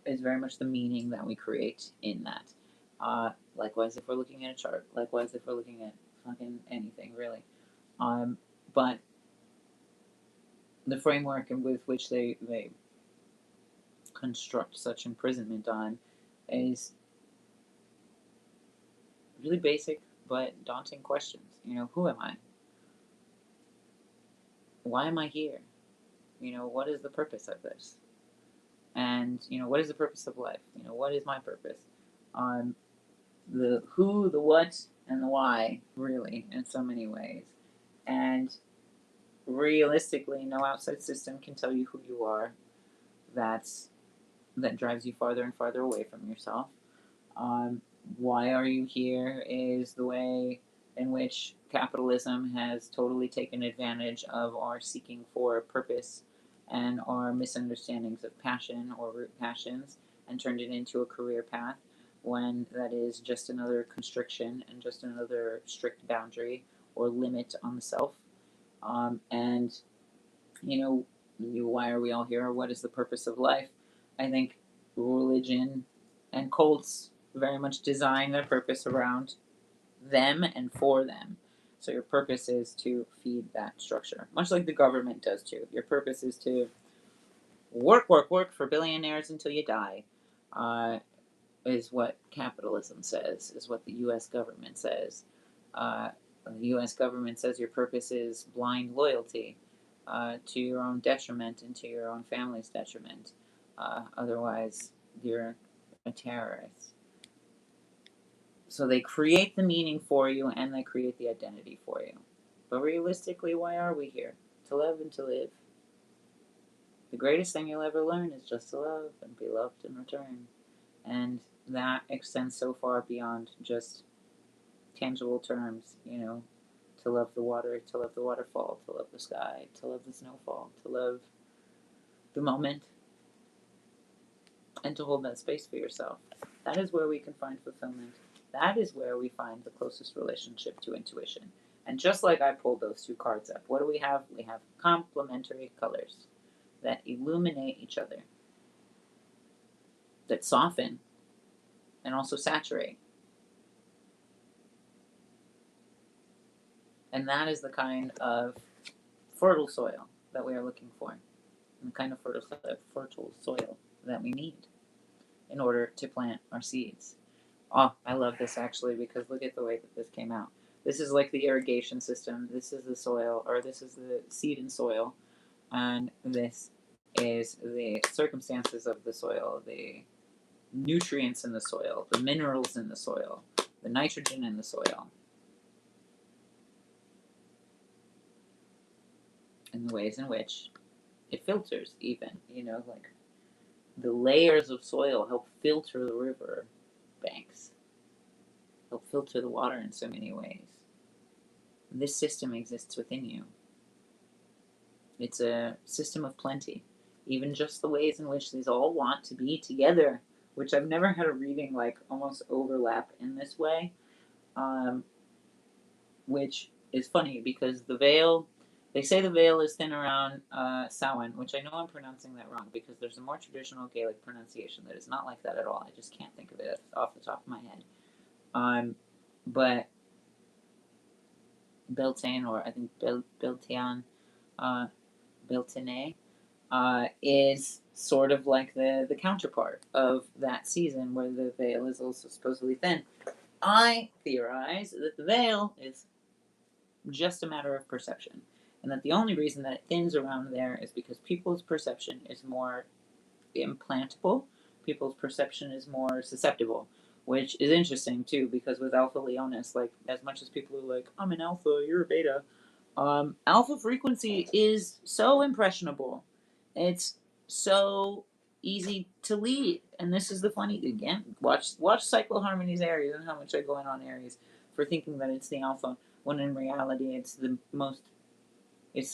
is very much the meaning that we create in that. Likewise, if we're looking at a chart, likewise, if we're looking at fucking anything, really. But the framework with which they construct such imprisonment on is really basic but daunting questions. Who am I? Why am I here? What is the purpose of this? And, what is the purpose of life? What is my purpose? The who, the what, and the why, really, in so many ways. And realistically, no outside system can tell you who you are. That drives you farther and farther away from yourself. Why are you here is the way in which capitalism has totally taken advantage of our seeking for purpose and our misunderstandings of passion or root passions and turned it into a career path, when that is just another constriction and just another strict boundary or limit on the self. And, you know, why are we all here? What is the purpose of life? I think religion and cults very much design their purpose around them and for them. So your purpose is to feed that structure, much like the government does too. Your purpose is to work, work, work for billionaires until you die, is what capitalism says, is what the U.S. government says. The U.S. government says your purpose is blind loyalty, to your own detriment and to your own family's detriment. Otherwise, you're a terrorist. So they create the meaning for you and they create the identity for you. But realistically, why are we here? To love and to live. The greatest thing you'll ever learn is just to love and be loved in return. And that extends so far beyond just tangible terms, to love the water, to love the waterfall, to love the sky, to love the snowfall, to love the moment, and to hold that space for yourself. That is where we can find fulfillment. That is where we find the closest relationship to intuition. And just like I pulled those two cards up, what do we have? We have complementary colors that illuminate each other, that soften and also saturate. And that is the kind of fertile soil that we are looking for, and the kind of fertile soil that we need in order to plant our seeds. Oh, I love this actually, because look at the way that this came out. This is like the irrigation system. This is the soil, or this is the seed in soil, and this is the circumstances of the soil, the nutrients in the soil, the minerals in the soil, the nitrogen in the soil, and the ways in which it filters, even, like the layers of soil help filter the river banks, help filter the water in so many ways. This system exists within you. It's a system of plenty. Even just the ways in which these all want to be together, which I've never had a reading like almost overlap in this way, which is funny because the veil, they say the veil is thin around Samhain, which I know I'm pronouncing that wrong because there's a more traditional Gaelic pronunciation that is not like that at all. I just can't think of it off the top of my head. But Beltane, or I think Beltane, Beltane, is sort of like the counterpart of that season where the veil is also supposedly thin. I theorize that the veil is just a matter of perception, and that the only reason that it thins around there is because people's perception is more implantable, people's perception is more susceptible, which is interesting too, because with Alpha Leonis, like, as much as people are like, I'm an alpha, you're a beta, alpha frequency is so impressionable. It's so easy to lead. And this is the funny, again, watch Cycloharmony's Aries and how much I go in on Aries for thinking that it's the alpha, when in reality it's the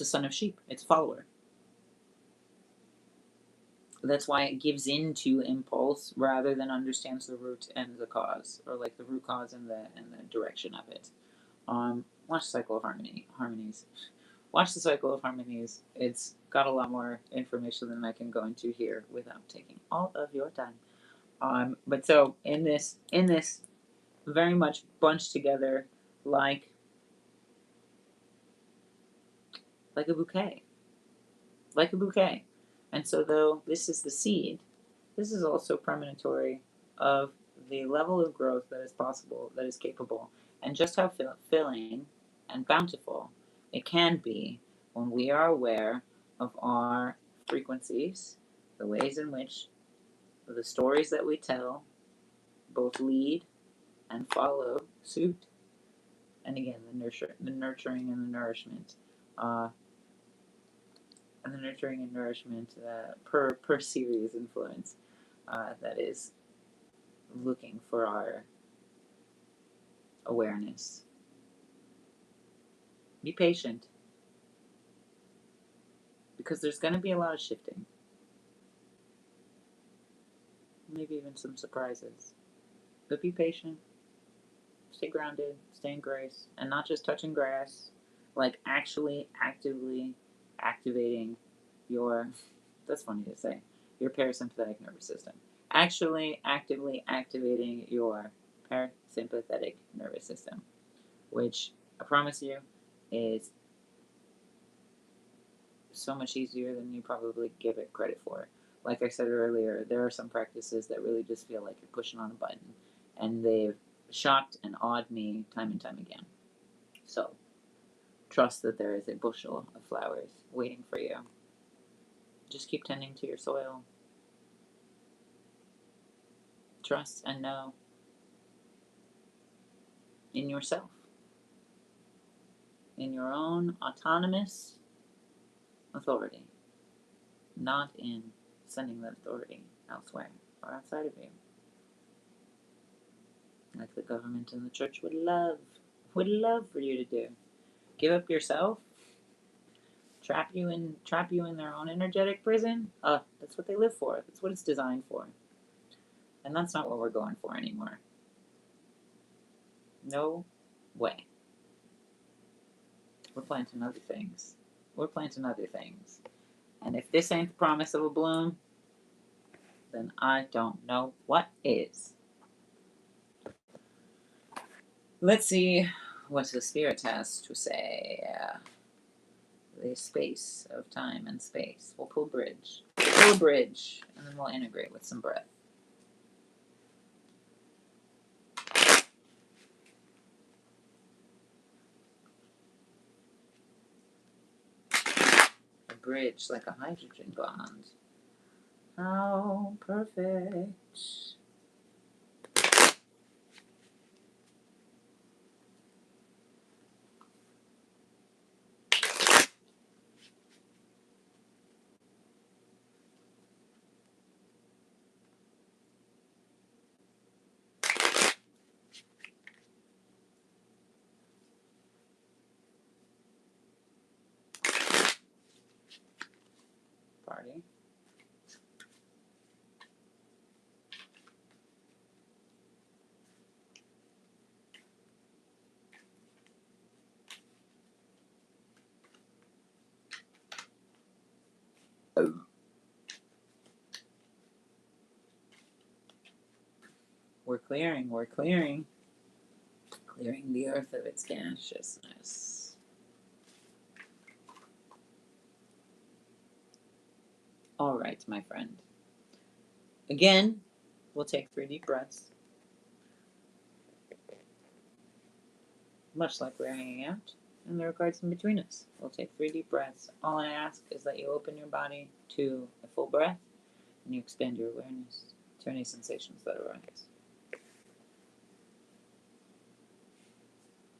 son of sheep, it's follower. That's why it gives in to impulse rather than understands the root and the cause, or like the root cause and the direction of it. Watch Cycle of Harmonies. Watch the Cycle of Harmonies. It's got a lot more information than I can go into here without taking all of your time. But so in this very much bunched together like a bouquet. Like a bouquet. And so though this is the seed, this is also premonitory of the level of growth that is possible, that is capable, and just how filling and bountiful it can be when we are aware of our frequencies, the ways in which the stories that we tell both lead and follow suit, and again, the nurturing and the nourishment. And the nurturing and nourishment per series influence that is looking for our awareness. Be patient, because there's going to be a lot of shifting. maybe even some surprises. But be patient, stay grounded, stay in grace, and not just touching grass, like actually actively activating your, that's funny to say, your parasympathetic nervous system. Actually actively activating your parasympathetic nervous system, which I promise you is so much easier than you probably give it credit for. Like I said earlier, there are some practices that really just feel like you're pushing on a button, and they've shocked and awed me time and time again. So, trust that there is a bushel of flowers waiting for you. Just keep tending to your soil. Trust and know in yourself, in your own autonomous authority, not in sending that authority elsewhere or outside of you, like the government and the church would love for you to do. Give up yourself, trap you in their own energetic prison. That's what they live for. That's what it's designed for. And that's not what we're going for anymore. No way. We're planting other things. And if this ain't the promise of a bloom, then I don't know what is. Let's see what the spirit has to say. The space of time and space. We'll pull a bridge, and then we'll integrate with some breath. A bridge like a hydrogen bond. How perfect. Party. We're clearing the earth of its gaseousness. All right, my friend. Again, we'll take 3 deep breaths. Much like we're hanging out, and there are cards in between us. We'll take 3 deep breaths. All I ask is that you open your body to a full breath, and you expand your awareness to any sensations that arise.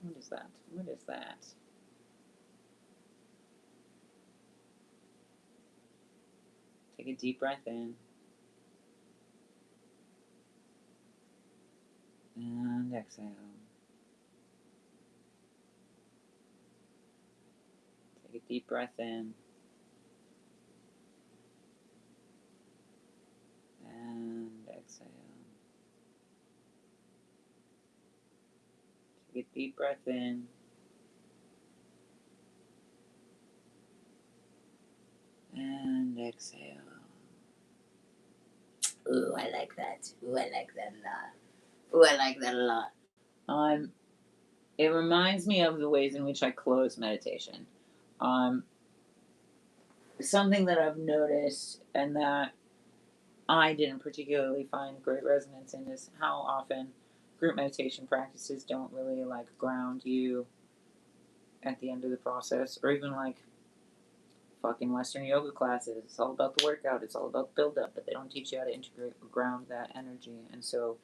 What is that? What is that? Take a deep breath in. And exhale. Take a deep breath in. And exhale. Take a deep breath in. And exhale. Ooh, I like that. Ooh, I like that a lot. Ooh, I like that a lot. It reminds me of the ways in which I close meditation. Something that I've noticed and that I didn't particularly find great resonance in is how often group meditation practices don't really like ground you at the end of the process, or even like fucking Western yoga classes. It's all about the workout, it's all about the build up, but they don't teach you how to integrate or ground that energy. And so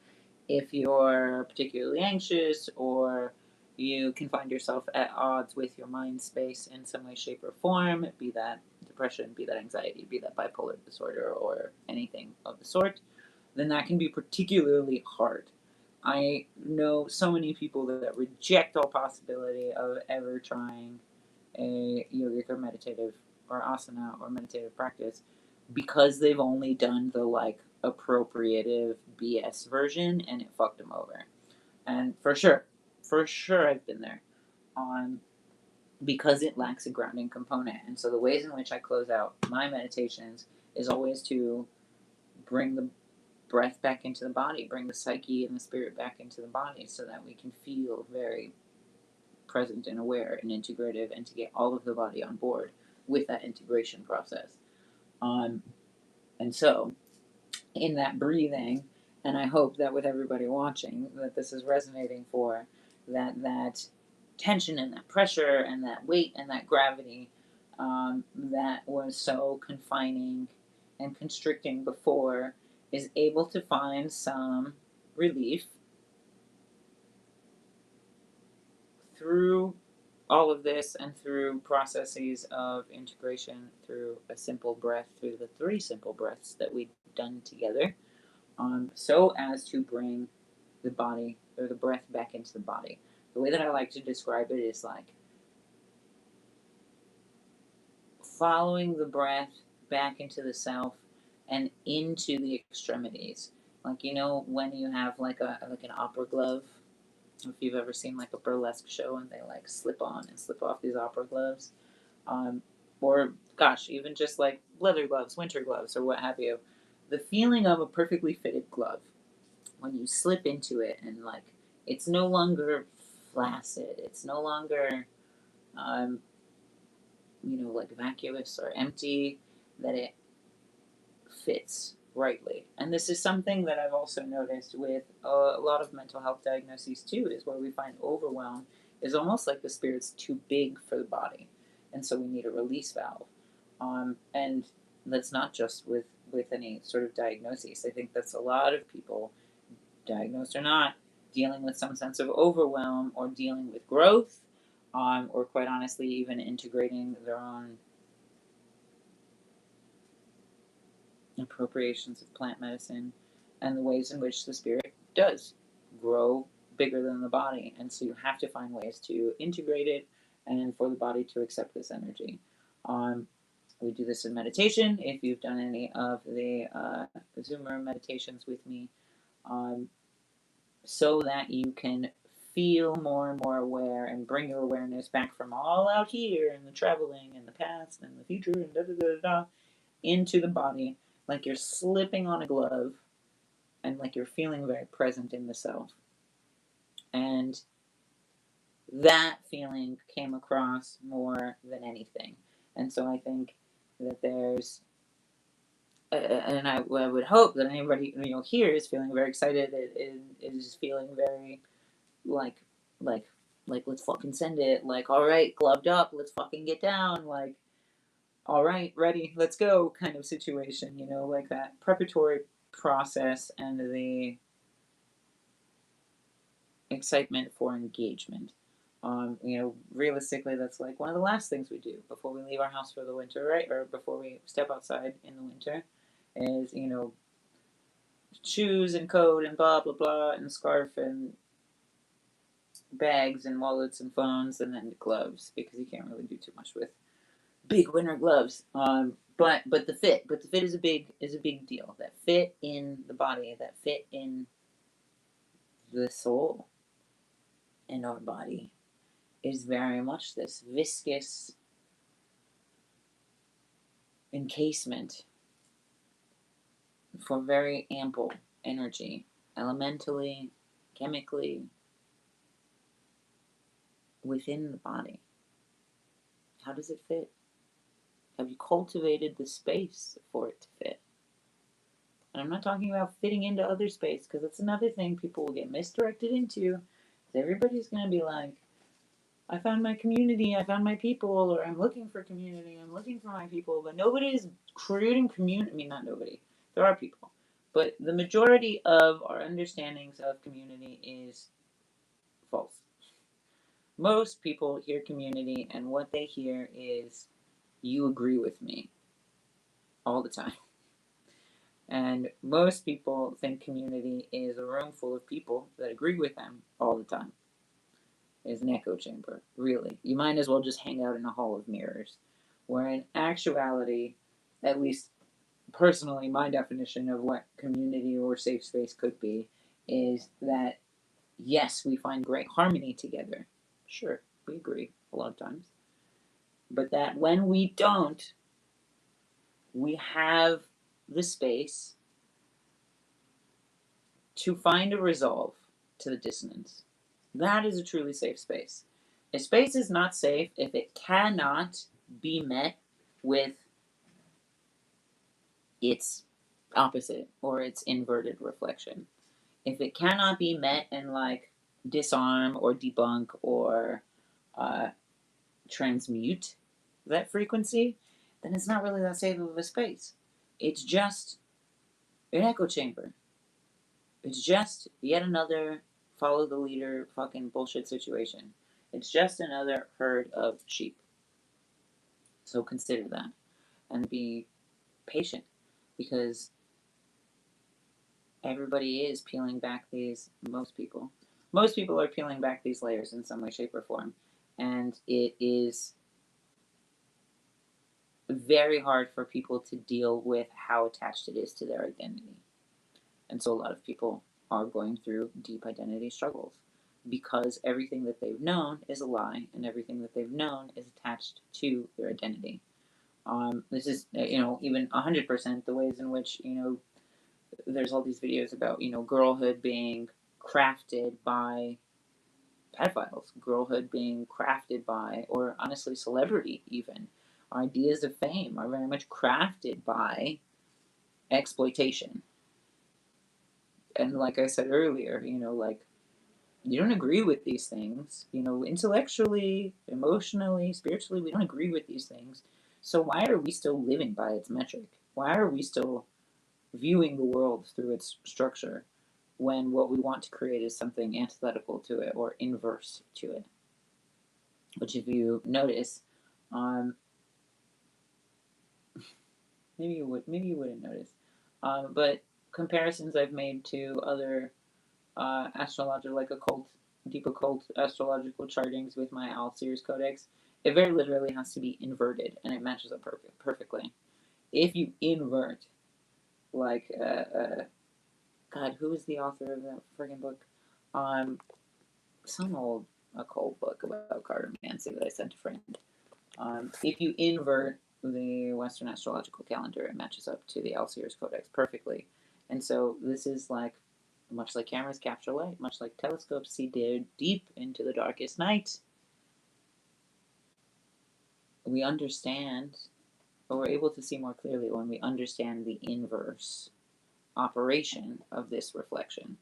if you're particularly anxious, or you can find yourself at odds with your mind space in some way, shape, or form, be that depression, be that anxiety, be that bipolar disorder, or anything of the sort, then that can be particularly hard. I know so many people that reject all possibility of ever trying a yogic or meditative or asana or meditative practice because they've only done the like appropriative BS version, and it fucked them over. And for sure, I've been there. Because it lacks a grounding component. And so the ways in which I close out my meditations is always to bring the breath back into the body, bring the psyche and the spirit back into the body so that we can feel very present and aware and integrative, and to get all of the body on board with that integration process. And so in that breathing, and I hope that with everybody watching that this is resonating for that tension and that pressure and that weight and that gravity that was so confining and constricting before is able to find some relief through all of this, and through processes of integration, through a simple breath, through the 3 simple breaths that we've done together, so as to bring the body or the breath back into the body. The way that I like to describe it is like following the breath back into the self and into the extremities. Like, you know, when you have like an opera glove, if you've ever seen like a burlesque show and they like slip on and slip off these opera gloves, or gosh, even just like leather gloves, winter gloves, or what have you. The feeling of a perfectly fitted glove when you slip into it, and like it's no longer flaccid, it's no longer like vacuous or empty, that it fits rightly. And this is something that I've also noticed with a lot of mental health diagnoses too, is where we find overwhelm is almost like the spirit's too big for the body, and so we need a release valve. And that's not just with any sort of diagnosis. I think that's a lot of people, diagnosed or not, dealing with some sense of overwhelm, or dealing with growth, or quite honestly, even integrating their own appropriations of plant medicine and the ways in which the spirit does grow bigger than the body. And so you have to find ways to integrate it and for the body to accept this energy. We do this in meditation. If you've done any of the Zoomer meditations with me, so that you can feel more and more aware and bring your awareness back from all out here and the traveling and the past and the future and da da da da into the body, like you're slipping on a glove, and like you're feeling very present in the self. And that feeling came across more than anything. And so I think that there's, and I would hope that anybody here is feeling very excited, is feeling very like let's fucking send it, like, all right, gloved up, let's fucking get down, like, all right, ready, let's go kind of situation, like that preparatory process and the excitement for engagement. Realistically, that's like one of the last things we do before we leave our house for the winter, right? Or before we step outside in the winter, is, shoes and coat and blah, blah, blah, and scarf and bags and wallets and phones, and then gloves, because you can't really do too much with big winter gloves. But the fit is a big deal. That fit in the body, that fit in the soul in our body, is very much this viscous encasement for very ample energy, elementally, chemically, within the body. How does it fit? Have you cultivated the space for it to fit? And I'm not talking about fitting into other space, because that's another thing people will get misdirected into. Everybody's going to be like, I found my community, I found my people, or I'm looking for community, I'm looking for my people, but nobody's creating community. I mean, not nobody. There are people. But the majority of our understandings of community is false. Most people hear community, and what they hear is, you agree with me, all the time. And most people think community is a room full of people that agree with them all the time. Is an echo chamber, really. You might as well just hang out in a hall of mirrors. Where in actuality, at least personally, my definition of what community or safe space could be is that, yes, we find great harmony together. Sure, we agree a lot of times. But that when we don't, we have the space to find a resolve to the dissonance. That is a truly safe space. A space is not safe if it cannot be met with its opposite or its inverted reflection. If it cannot be met and like disarm or debunk or transmute that frequency, then it's not really that safe of a space. It's just an echo chamber. It's just yet another follow the leader fucking bullshit situation. It's just another herd of sheep. So consider that and be patient, because everybody is peeling back these, most people are peeling back these layers in some way, shape, or form. And it is very hard for people to deal with how attached it is to their identity. And so a lot of people are going through deep identity struggles because everything that they've known is a lie, and everything that they've known is attached to their identity. This is, even 100% the ways in which, there's all these videos about, girlhood being crafted by pedophiles, girlhood being crafted by, or honestly, celebrity even. Ideas of fame are very much crafted by exploitation. And like I said earlier, you don't agree with these things. Intellectually, emotionally, spiritually, we don't agree with these things. So why are we still living by its metric? Why are we still viewing the world through its structure when what we want to create is something antithetical to it or inverse to it? Which, if you notice, maybe you wouldn't notice, but comparisons I've made to other astrological, like deep occult astrological chartings with my Owl Series Codex, it very literally has to be inverted, and it matches up perfectly. If you invert, like, God, who is the author of that friggin' book? Some old occult book about cartomancy that I sent a friend. If you invert the Western astrological calendar, it matches up to the Owl Series Codex perfectly. And so this is like, much like cameras capture light, much like telescopes see deep into the darkest night, we understand, or we're able to see more clearly when we understand the inverse operation of this reflection.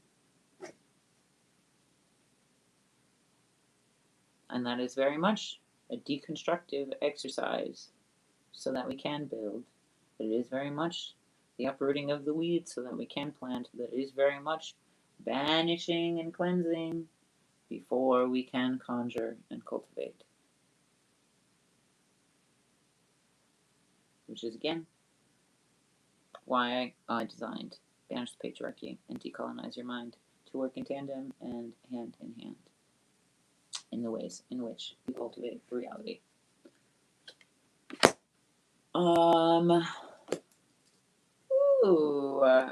And that is very much a deconstructive exercise so that we can build. But it is very much the uprooting of the weeds so that we can plant. That is very much banishing and cleansing before we can conjure and cultivate. Which is, again, why I designed Banish the Patriarchy and Decolonize Your Mind to work in tandem and hand in hand in the ways in which we cultivate reality.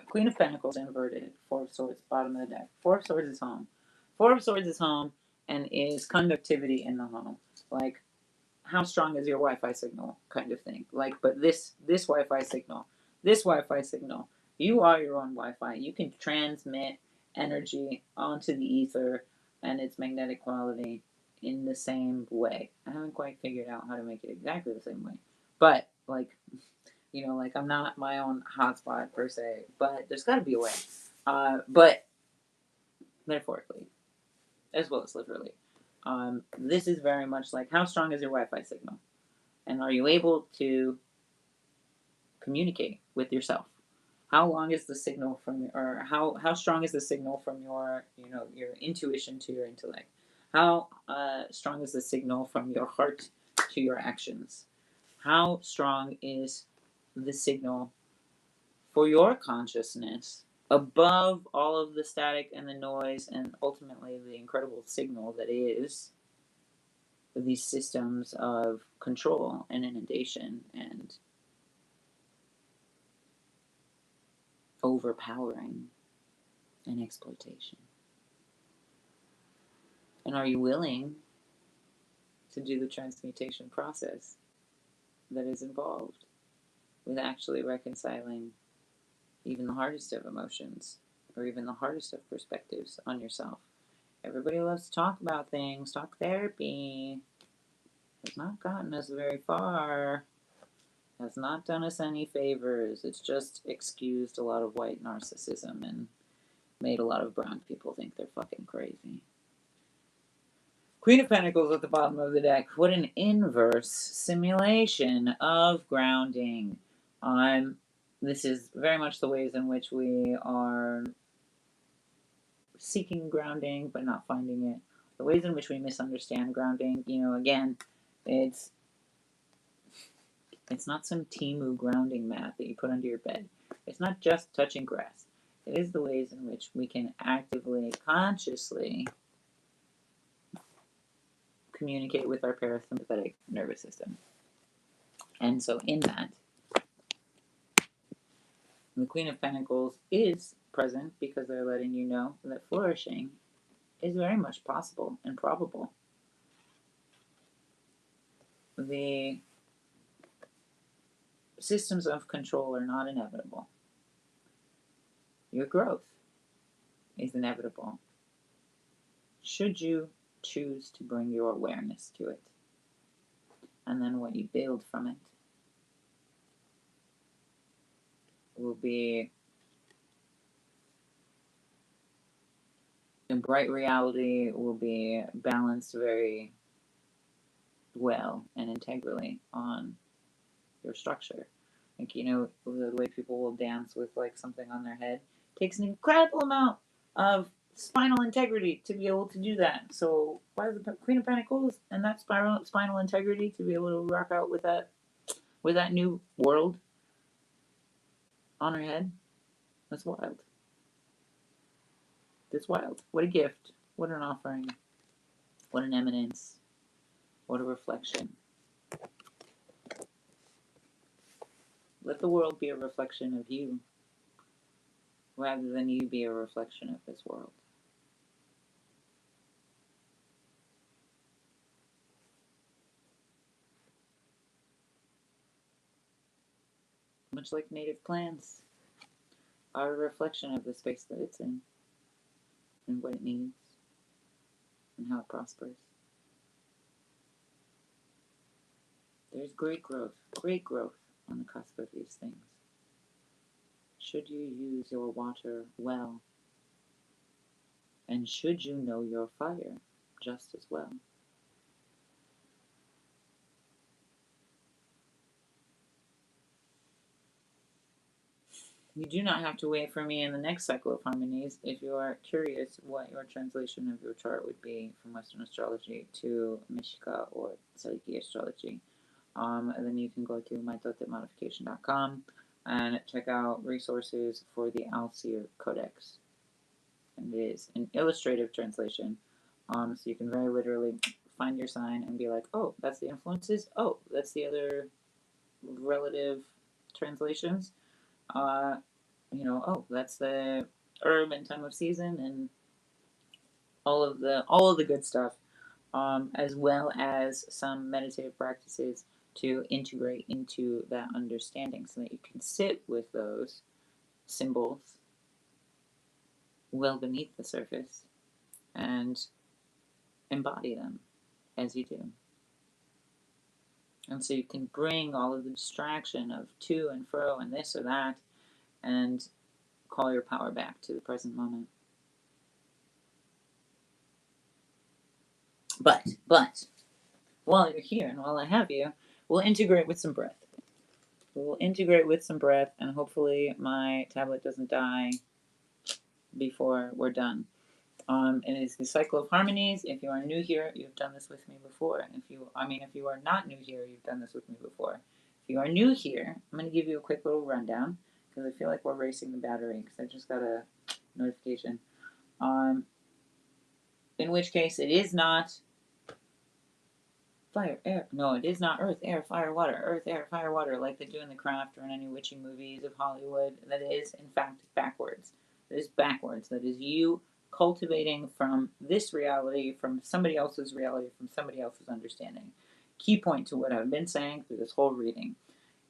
Queen of Pentacles inverted. Four of Swords, bottom of the deck. Four of Swords is home. Four of Swords is home and is conductivity in the home. Like, how strong is your Wi-Fi signal kind of thing. Like, but this Wi-Fi signal, you are your own Wi-Fi. You can transmit energy onto the ether and its magnetic quality in the same way. I haven't quite figured out how to make it exactly the same way. But, like, I'm not my own hotspot per se, but there's got to be a way. But metaphorically, as well as literally, this is very much like, how strong is your Wi-Fi signal, and are you able to communicate with yourself? How long is the signal from, or how strong is the signal from your your intuition to your intellect? How strong is the signal from your heart to your actions? How strong is the signal for your consciousness above all of the static and the noise and ultimately the incredible signal that is these systems of control and inundation and overpowering and exploitation? And are you willing to do the transmutation process that is involved with actually reconciling even the hardest of emotions or even the hardest of perspectives on yourself? Everybody loves to talk about things. Talk therapy has not gotten us very far, has not done us any favors. It's just excused a lot of white narcissism and made a lot of brown people think they're fucking crazy. Queen of Pentacles at the bottom of the deck. What an inverse simulation of grounding. This is very much the ways in which we are seeking grounding but not finding it. The ways in which we misunderstand grounding. Again, it's not some Timu grounding mat that you put under your bed. It's not just touching grass. It is the ways in which we can actively, consciously communicate with our parasympathetic nervous system. And so in that, the Queen of Pentacles is present because they're letting you know that flourishing is very much possible and probable. The systems of control are not inevitable. Your growth is inevitable, should you choose to bring your awareness to it. And then what you build from it will be a bright reality, will be balanced very well and integrally on your structure. Like, the way people will dance with like something on their head takes an incredible amount of spinal integrity to be able to do that. So why is the Queen of Pentacles and that spinal integrity to be able to rock out with that new world on her head? That's wild. That's wild. What a gift. What an offering. What an eminence. What a reflection. Let the world be a reflection of you, rather than you be a reflection of this world. Much like native plants are a reflection of the space that it's in, and what it needs, and how it prospers. There's great growth on the cusp of these things. Should you use your water well, and should you know your fire just as well. You do not have to wait for me in the next cycle of harmonies. If you are curious what your translation of your chart would be from Western astrology to Mishika or Seliki astrology, then you can go to mytotepmodification.com and check out resources for the Alseer Codex. And it is an illustrative translation, so you can very literally find your sign and be like, oh, that's the influences. Oh, that's the other relative translations. Oh, that's the herb and time of season and all of the good stuff, as well as some meditative practices to integrate into that understanding so that you can sit with those symbols well beneath the surface and embody them as you do. And so you can bring all of the distraction of to and fro and this or that and call your power back to the present moment. But, while you're here and while I have you, we'll integrate with some breath. We'll integrate with some breath, and hopefully my tablet doesn't die before we're done. It is the cycle of harmonies. If you are new here, you've done this with me before. If you are not new here, you've done this with me before. If you are new here, I'm going to give you a quick little rundown because I feel like we're racing the battery because I just got a notification. In which case, it is not fire, air. No, it is not earth, air, fire, water. Earth, air, fire, water, like they do in The Craft or in any witching movies of Hollywood. That is, in fact, backwards. That is backwards. That is you cultivating from this reality, from somebody else's reality, from somebody else's understanding. Key point to what I've been saying through this whole reading.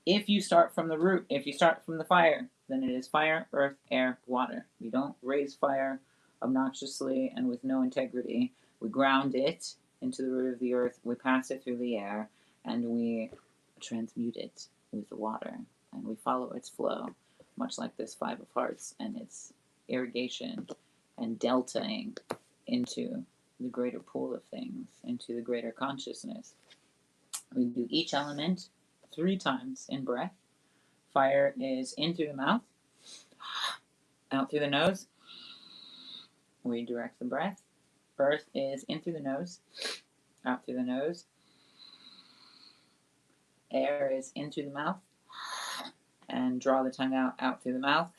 If you start from the root, if you start from the fire, then it is fire, earth, air, water. We don't raise fire obnoxiously and with no integrity. We ground it into the root of the earth, we pass it through the air, and we transmute it with the water, and we follow its flow, much like this Five of Hearts and its irrigation and deltaing into the greater pool of things, into the greater consciousness. We do each element 3 times in breath. Fire is in through the mouth, out through the nose. We direct the breath. Earth is in through the nose, out through the nose. Air is in through the mouth, and draw the tongue out through the mouth,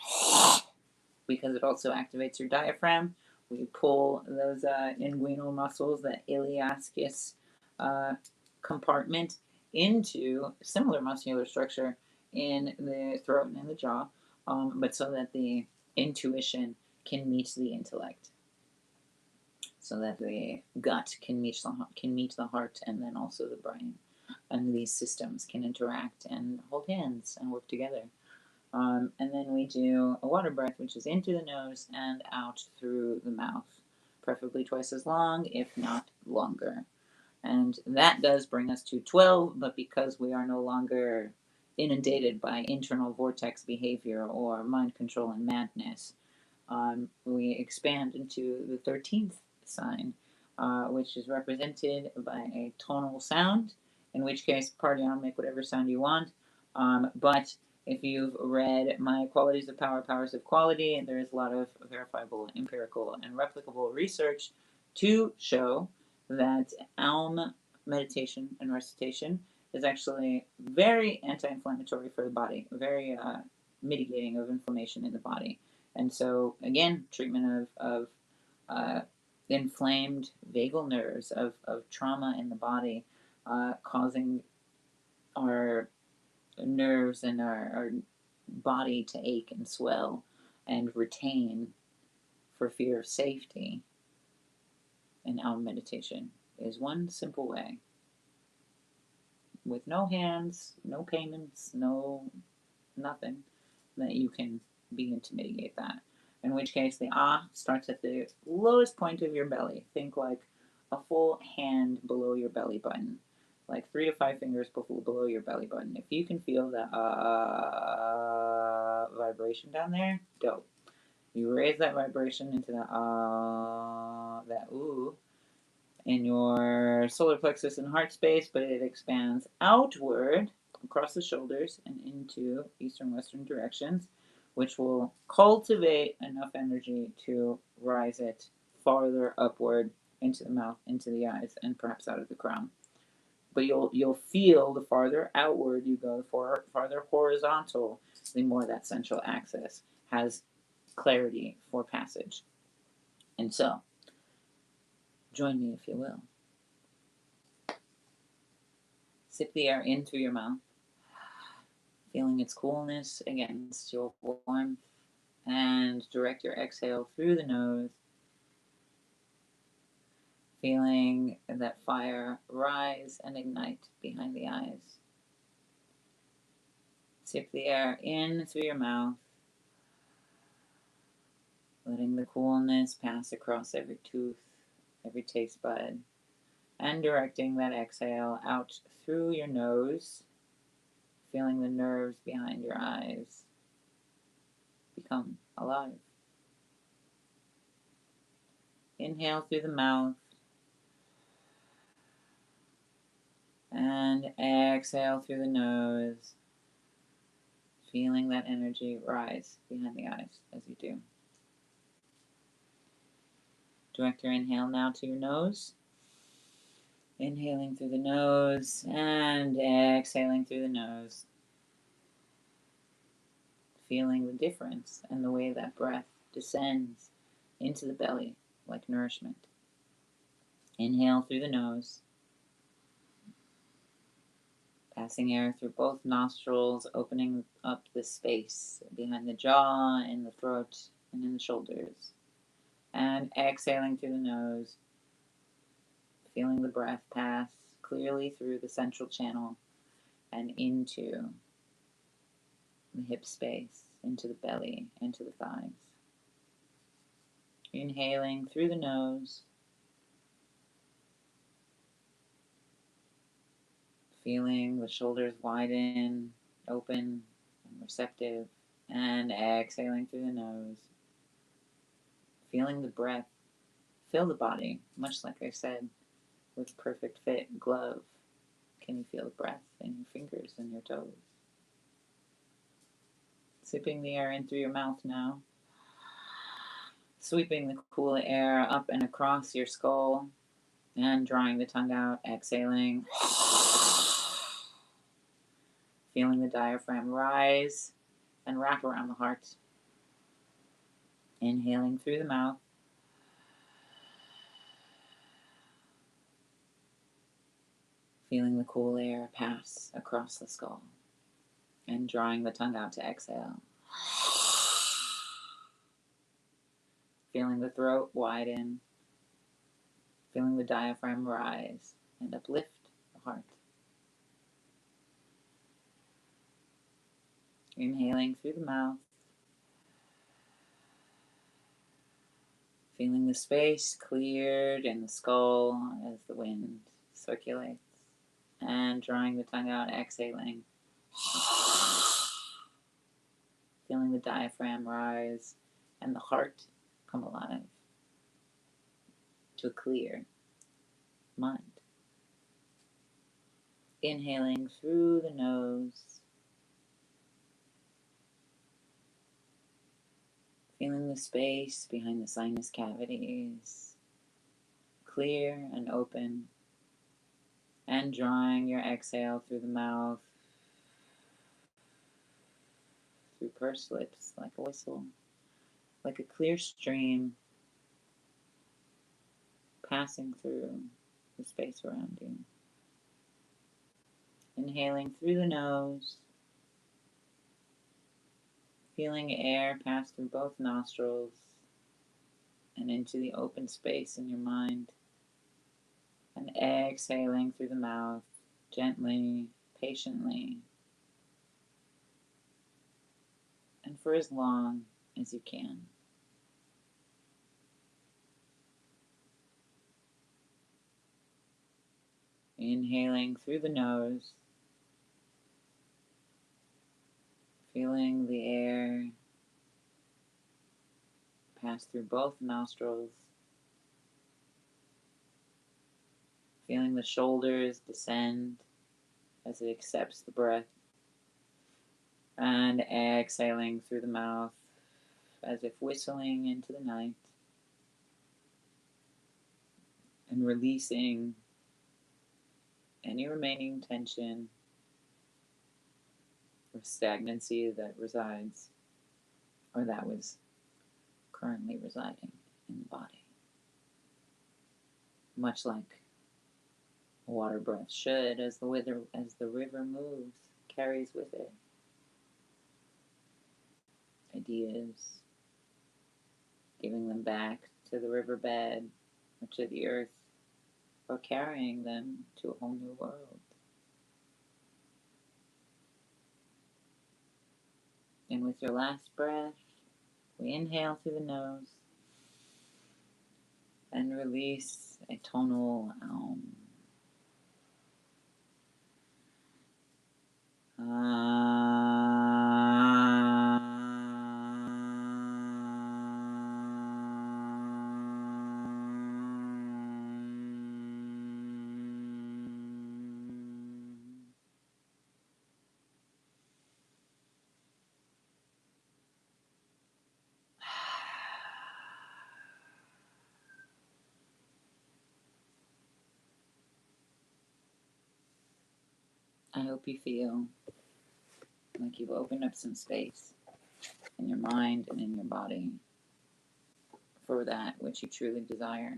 because it also activates your diaphragm. We pull those inguinal muscles, the iliascus compartment, into similar muscular structure in the throat and in the jaw, but so that the intuition can meet the intellect, so that the gut can meet the heart, and then also the brain, and these systems can interact and hold hands and work together. And then we do a water breath, which is into the nose and out through the mouth, preferably twice as long, if not longer. And that does bring us to 12, but because we are no longer inundated by internal vortex behavior or mind control and madness, we expand into the 13th sign, which is represented by a tonal sound, in which case, party on, make whatever sound you want. But if you've read my Qualities of Power, Powers of Quality, there is a lot of verifiable, empirical, and replicable research to show that Aum meditation and recitation is actually very anti-inflammatory for the body, very mitigating of inflammation in the body. And so, again, treatment of inflamed vagal nerves, of trauma in the body, causing our nerves and our body to ache and swell and retain for fear of safety. And Aum meditation is one simple way, with no hands, no payments, no nothing, that you can begin to mitigate that. In which case, the starts at the lowest point of your belly. Think like a full hand below your belly button, like 3 to 5 fingers below your belly button. If you can feel that vibration down there, dope. You raise that vibration into that ooh, in your solar plexus and heart space, but it expands outward across the shoulders and into eastern-western directions, which will cultivate enough energy to rise it farther upward into the mouth, into the eyes, and perhaps out of the crown. But you'll feel the farther outward you go, the farther horizontal, the more that central axis has clarity for passage. And so, join me if you will. Sip the air in through your mouth, feeling its coolness against your warmth, and direct your exhale through the nose, feeling that fire rise and ignite behind the eyes. Sip the air in through your mouth, letting the coolness pass across every tooth, every taste bud, and directing that exhale out through your nose, feeling the nerves behind your eyes become alive. Inhale through the mouth, and exhale through the nose, feeling that energy rise behind the eyes as you do. Direct your inhale now to your nose. Inhaling through the nose and exhaling through the nose. Feeling the difference and the way that breath descends into the belly like nourishment. Inhale through the nose. Passing air through both nostrils, opening up the space behind the jaw, in the throat, and in the shoulders. And exhaling through the nose, feeling the breath pass clearly through the central channel and into the hip space, into the belly, into the thighs. Inhaling through the nose, feeling the shoulders widen, open, and receptive, and exhaling through the nose, feeling the breath fill the body, much like I said, with perfect fit glove. Can you feel the breath in your fingers and your toes? Sipping the air in through your mouth now. Sweeping the cool air up and across your skull and drawing the tongue out, exhaling. Feeling the diaphragm rise and wrap around the heart. Inhaling through the mouth. Feeling the cool air pass across the skull and drawing the tongue out to exhale. Feeling the throat widen. Feeling the diaphragm rise and uplift the heart. Inhaling through the mouth. Feeling the space cleared in the skull as the wind circulates. And drawing the tongue out, exhaling. Feeling the diaphragm rise and the heart come alive to a clear mind. Inhaling through the nose. Feeling the space behind the sinus cavities clear and open. And drawing your exhale through the mouth, through pursed lips, like a whistle, like a clear stream passing through the space around you. Inhaling through the nose, feeling air pass through both nostrils and into the open space in your mind. And exhaling through the mouth, gently, patiently, and for as long as you can. Inhaling through the nose, feeling the air pass through both nostrils, feeling the shoulders descend as it accepts the breath, and exhaling through the mouth as if whistling into the night, and releasing any remaining tension or stagnancy that resides or that was currently residing in the body. Much like a water breath should, as the river moves, carries with it ideas, giving them back to the riverbed or to the earth, or carrying them to a whole new world. And with your last breath, we inhale through the nose and release a tonal I hope you feel like you've opened up some space in your mind and in your body for that which you truly desire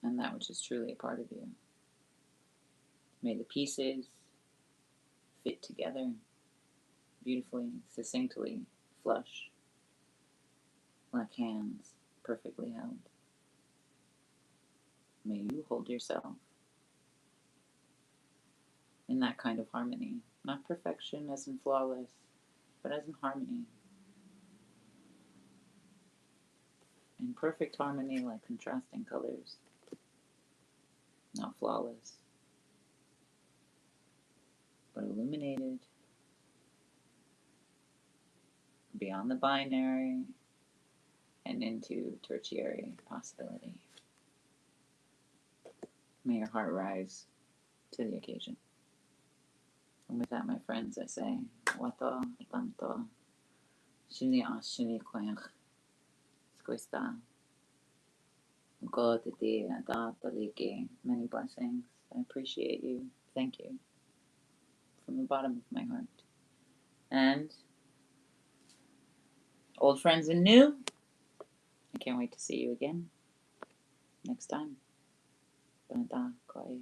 and that which is truly a part of you. May the pieces fit together beautifully, succinctly, flush, like hands perfectly held. May you hold yourself in that kind of harmony. Not perfection as in flawless, but as in harmony. In perfect harmony, like contrasting colors. Not flawless, but illuminated beyond the binary and into tertiary possibility. May your heart rise to the occasion. And with that, my friends, I say, Wata, Tanto, Shuni Ashuni Koyach, Squista, God, many blessings. I appreciate you. Thank you from the bottom of my heart. And old friends and new, I can't wait to see you again next time. Banta, Koi.